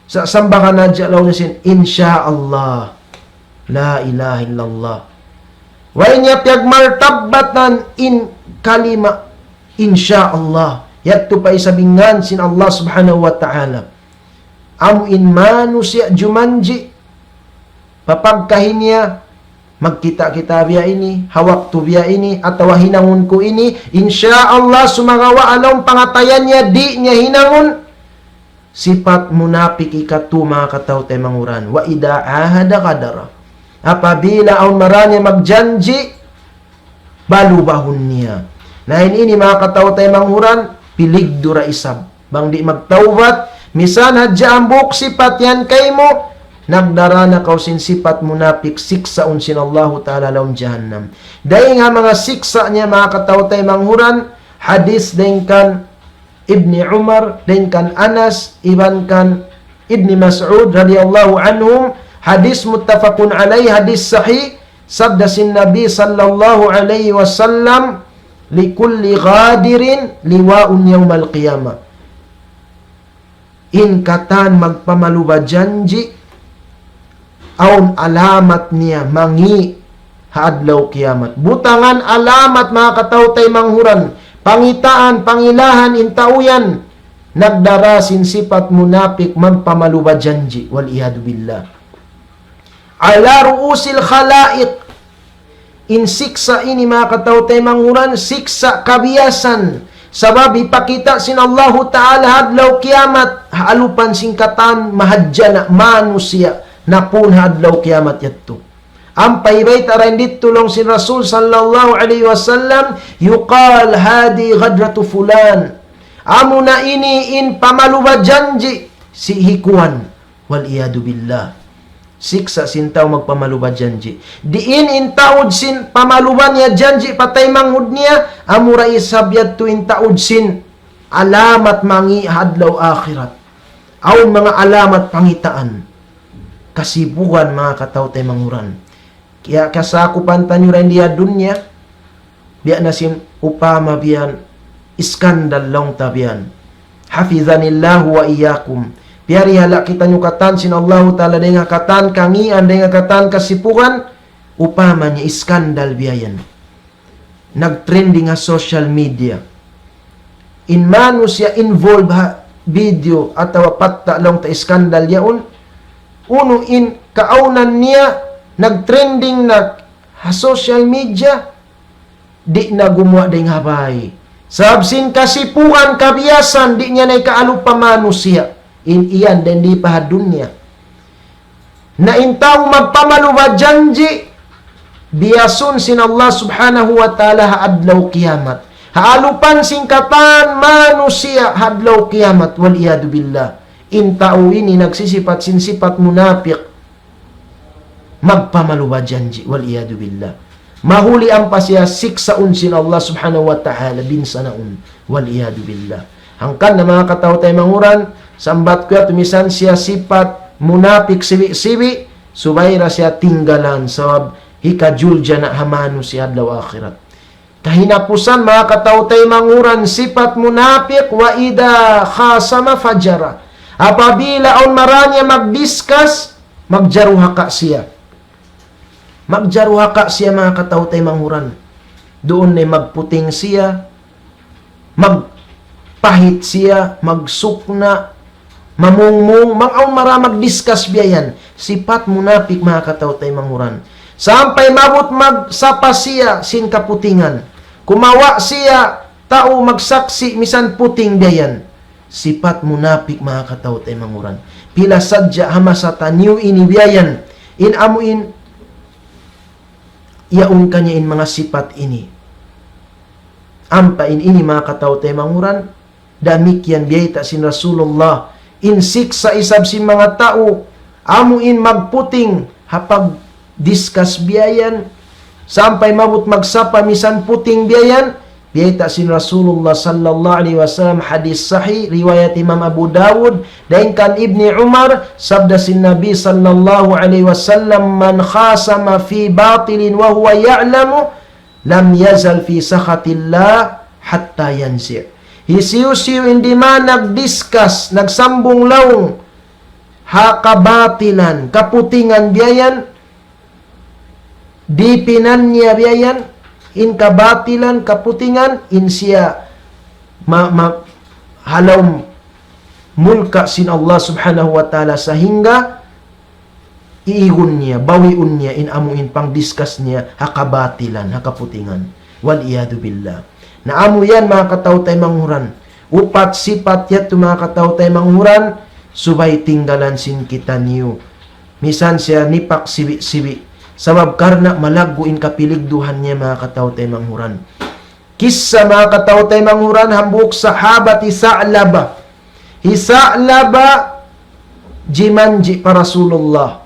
Sa sambakan na dyan law nasin, insya Allah. La ilaha illallah. Way niya piyag martabatan in kalima insya Allah. Yadto pa isabingan sin Allah subhanahu wa ta'ala. Amuin manu siya jumanji. Papagkahin niya, magkita-kita biya ini, hawak tu biya ini, atawa hinangun ko ini, insya Allah sumagawa along pangatayan niya, di niya hinangun. Sifat munapik ikatu, mga katautay manguran. Wa ida ahada qadara. Apabila aun maranya magjanji, balubahon niya. Lain ini, mga katautay manguran, pilig dura isab. Bang di magtawbat, misan hadya ang buk sifat yan kay mo, nagdara na kausin sifat munapik, siksa unsin Allahu ta'ala laun jahannam. Dahil nga mga siksa niya, mga katautay manguran, hadis din kan Ibni Umar, din kan Anas, iban kan Ibni Mas'ud radhiyallahu anhum, hadis muttafaqun alai, hadis sahih, sabda sin Nabi sallallahu alaihi wasallam, likulli ghadirin liwa'un yawmal qiyamah. In katan magpamaluba janji, aun alamat niya mangi haadlaw kiamat. Butangan alamat, mga katautay manghuran, pangitaan, pangilahan, intauyan, nagdarasin sifat munapik magpamaluba janji, wal iyadu billah. Ala ruusil khalaiq, in siksa ini, mga katautay manghuran, siksa kabiyasan, sabab ipakita sin Allahu ta'ala hadlaw kiamat, haalupan singkatan mahadjana manusia na pun hadlaw kiamat yatto. Ang paibay tarayin dito long si Rasul sallallahu alaihi wasallam, yuqal hadi ghadratu fulan, amo na ini in pamaluba janji si hikuan, wal iyadu billah. Siksa sintaw magpamaluba janji. Diin intaud sin pamaluban niya janji, patay manghud niya, amura isabyad to intaud sin alamat mangi hadlaw akhirat. Aun mga alamat pangitaan. Kasibuan, mga katautay manguran. Kaya kasakupan tanyo rin diya dunya, biya na sim upama biyan, iskandal long tabiyan. Hafizanillahu wa iyakum. Piyari hala kita nyo katan sin Allah ta'ala dengan katan kangian, dengan katan kasipukan, upama niya iskandal biyayan. Nagtrending nga social media. In manu siya involve video atawa patta long ta iskandal yaon, uno in kaunan niya nagtrending na social media, di na gumawa ding habay. Sabsin kasipuan kabiyasan, di niya na ikaalupa manusia. In iyan din di pahadun niya. Na intaw magpamaluba janji, biyasun sin Allah subhanahu wa ta'ala haadlaw kiamat. Haalupan singkatan manusia hadlaw kiamat, wal iyadu billah. Intao ini nagsisipat sinsipat munapik, magpamaluba janji, wal iyadu billah. Mahuli ang pasya siksaun sin Allah subhanahu wa ta'ala binsanaun, wal iyadu billah. Hangkan na mga katautay manguran, sambat ko tumisan siya sifat munapik siwi-siwi, subayra siya tinggalan sawab hikajulja na hamanu siya adlaw akhirat. Kahinapusan, mga katautay manguran, sifat munapik, wa ida khasama fajara. Apabila on maranya magdiskas, magjaruhaka siya. Magjaruhaka siya, mga katautay manguran. Doon na magputing siya, magpahit siya, magsukna, mamungmung, mga mara magdiskas biyayan. Sifat munapik, mga katautay manguran. Sampai mabot magsapa siya sin kaputingan. Kumawa siya, tao magsaksi, misan puting biyayan. Sifat munapik, mga katautay manguran. Pila sadya hamasata niyo inibiyayan. In amuin, yaon kanya in mga sifat ini. Ampain ini mga katao tayo manguran, damikyan biyayta sin Rasulullah, insik sa isab si mga tao, amuin magputing, hapag diskas biyayan, sampai mabut magsapa misan puting biyayan, biyayta sin Rasulullah sallallahu alaihi wasallam, hadis sahih, riwayat Imam Abu Dawud, dahin kan Ibni Umar, sabda sin Nabi sallallahu alaihi wasallam, man khasama fi batilin wa huwa ya'lamu, lam yazal fi sakhatillah hatta yansi'. Hisiu-siu hindi man nagdiskas, nagsambong laong, hakabatilan, kaputingan biyayan, dipinan niya biyayan, in kabatilan, kaputingan, in siya halaw mulka sin Allah subhanahu wa ta'ala sahingga iigun niya, bawiun niya, in amuin pang discuss niya, hakabatilan, hakaputingan. Wal iyadu billah. Na amu yan mga kataw-tay manghuran. Upat sipat yat mga kataw-tay manghuran, subay tinggalan sin kita niyo. Misan siya nipak sibi-sibi. Sabab karna malaguin kapiligduhan niya mga kataw-tay manghuran. Kisa mga kataw-tay manghuran, hambuk sahabat Sa'laba. Sa'laba, jimanji pa Rasulullah.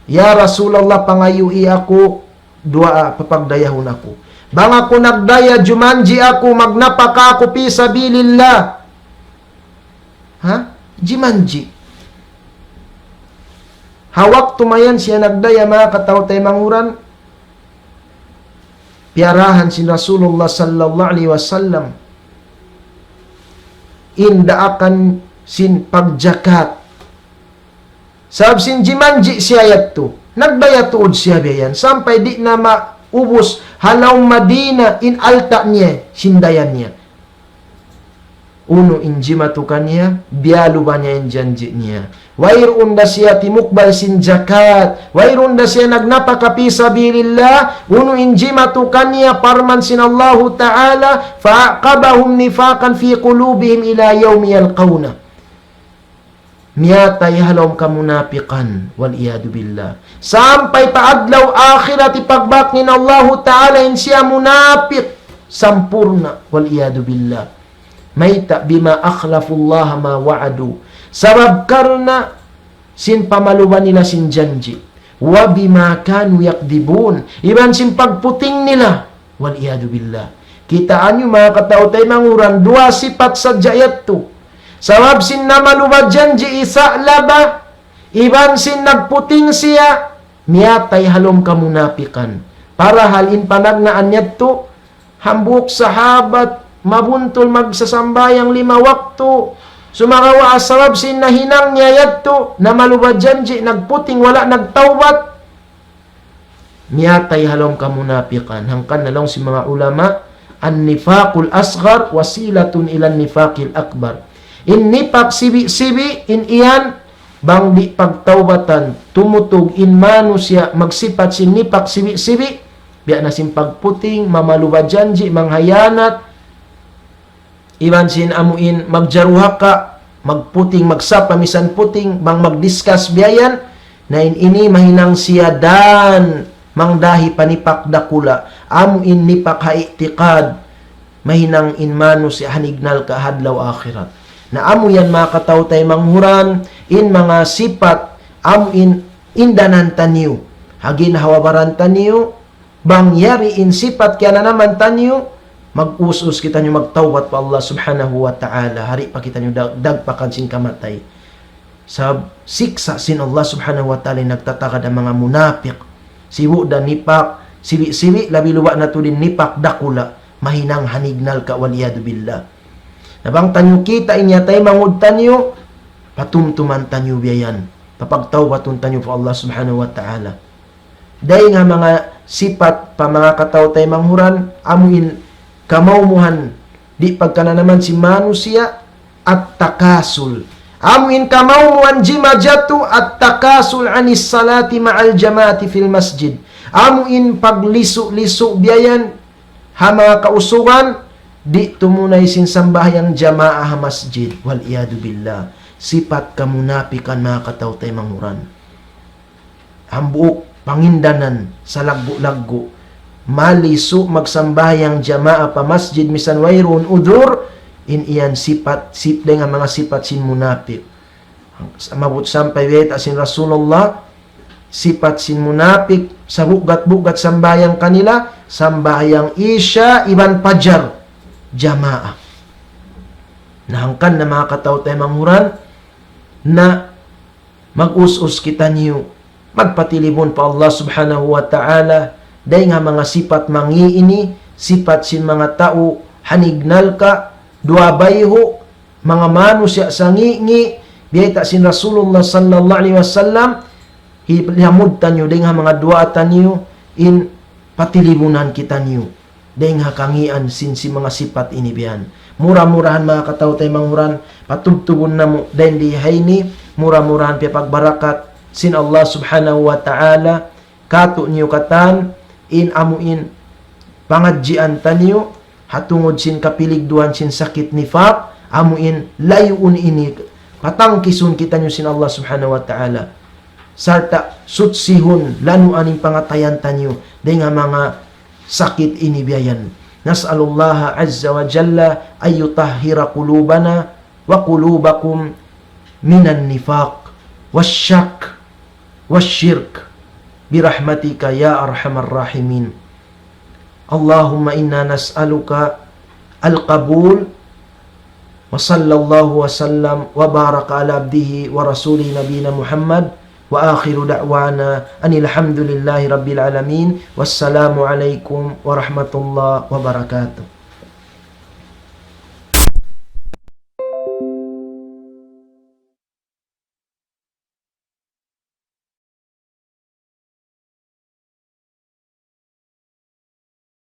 Ya Rasulullah, pangayui ako, dua papagdayahon ako. Bang ako nagdaya, jumanji ako, magnapaka ako pi sabilillah. Ha? Jimanji. Hawak tumayan siya nagdaya mga kataw-tay manguran. Piarahan si Rasulullah sallallahu alaihi wasallam. Indaakan sin pagjakat. Sab sin jimanji siya yato. Nagdaya tuod siya biyan. Sampai di na maubos halaw Madina in alta niya. Sindayan niya. Uno in jimatukan niya. Bialo ba niya in janji niya. Wairun da siya timukbal sin jakat. Wairun da siya nagnapakapi sabilillah. Uno in jimatukan niya parman sin Allahu Ta'ala. Fa'aqabahum nifakan fi qulubihim ila yawmi yalqawna. Miyatay halom kamunapikan, wal iyadu billah. Sampai paadlaw akhirat ipagbak ni Allahu Ta'ala in siya munapik, sampurna, wal iyadu billah. Mayta bima akhlafullah ma wa'adu. Sabab karna sin pamaluban nila sin janji. Wa bima kanu yakdibun. Iban sin pagputing nila, wal iyadu billah. Kitaan nyo mga kataw-tay manguran, dua sipat sa jayat to. Sabab sin namalubad janji Sa'laba, iban sin nagputing siya, miyatay halom kamunapikan. Para halin panagnaan niya to, hambuk sahabat, mabuntol magsasambayang 5 waktu. Sumarawa asabab sin nahinang niya yato, namalubad janji, nagputing, wala nagtawbat. Miyatay halom kamunapikan. Hangkan na lang si mga ulama, an-nifaqul asghar wasilatun ilan nifaqil akbar. In nipak sibi-sibi, in iyan, bang di pagtawbatan, tumutog, in mano siya, magsipat sin nipak sibi-sibi, biya na sin pagputing, mamalubad janji, manghayanat, iban sin amuin, magjaruhaka, magputing, magsapa, misan puting, bang magdiskas biyayan, na ini mahinang siya dan, mangdahi panipak dakula, amuin nipak haitikad, mahinang in mano siya hanignal ka hadlaw akhirat. Na amo yan mga kataw-tay manghuran, in mga sipat, amo in indanan taniyo. Hagin hawabaran taniyo, bang yari in sipat kaya na naman taniyo, mag-us-us kita nyo magtawbat pa Allah subhanahu wa ta'ala. Hari pa kita nyo dagpakan sin kamatay. Sa siksa sin Allah subhanahu wa ta'ala nagtatakad ang mga munapik. Siwu da nipak, sibi-sibi, labi luwa na to din nipak dakula, mahinang hanignal ka waliyadu billah. Nabang tanyo kita inya tayo mangud tanyo, patumtuman tanyo biyayan. Papagtawbatun tanyo po Allah subhanahu wa ta'ala. Dahil nga mga sipat pa mga kataw tayo manghuran, amuin kamawmuhan, di pagkana naman si manusia at takasul. Amuin kamawmuhan jimajatu at takasul anis salati ma'al jamaati fil masjid. Amuin pagliso-liso biyayan, ha mga kausugan, di tumunay sin sambahyang jamaah masjid. Wal iyadu billah. Sipat kamunapikan mga kataw-tay manghuran. Ang buok pangindanan sa laggo-laggo. maliso magsambayang jamaa pa masjid misan wayrun udur, in iyan siple nga mga sipat sin munafik. Mabut sampay weta sin Rasulullah, sipat sin munafik sa bugat-bugat sambayang kanila, sambayang isya iban pajar jamaa. Nahangkan na mga kataw tayo manghuran na mag-us-us kita niyo, magpatilibon pa Allah subhanahu wa ta'ala, day nga mga sipat mangiini, sipat sin mga tao, hanignal ka, duabayho, mga mano siya sa ngi, biyata sin Rasulullah sallallahu alaihi wasallam, hihamudtan niyo, day nga mga duatan niyo, in patilibunan kita niyo, day nga kangian sin si mga sipat inibiyan. Mura-murahan mga kataw tayo manghuran, patubtugon na mo, day di hayni, mura-murahan piya pagbarakat, sin Allah subhanahu wa ta'ala, kato niyo katan, in amuin, pangadjian tanyo, hatungod sin kapiligduhan sin sakit nifaq, amuin, layuun ini, patangkisun kita niyo sin Allah subhanahu wa ta'ala. Sarta, sutsihun, lanuaning pangatayan tanyo, day nga mga sakit inibiyayan. Nas'alullaha azza wa jalla ay yutahhira qulubana wa qulubakum minan nifaq wasyak wasyirk birahmatika ya arhamar rahimin. Allahumma inna nas'aluka al-qabul wa sallallahu wa sallam wa baraka ala abdihi wa rasuli nabina Muhammad wa akhiru da'wana anil hamdulillahi rabbil alamin. Wassalamu alaikum warahmatullahi wabarakatuh.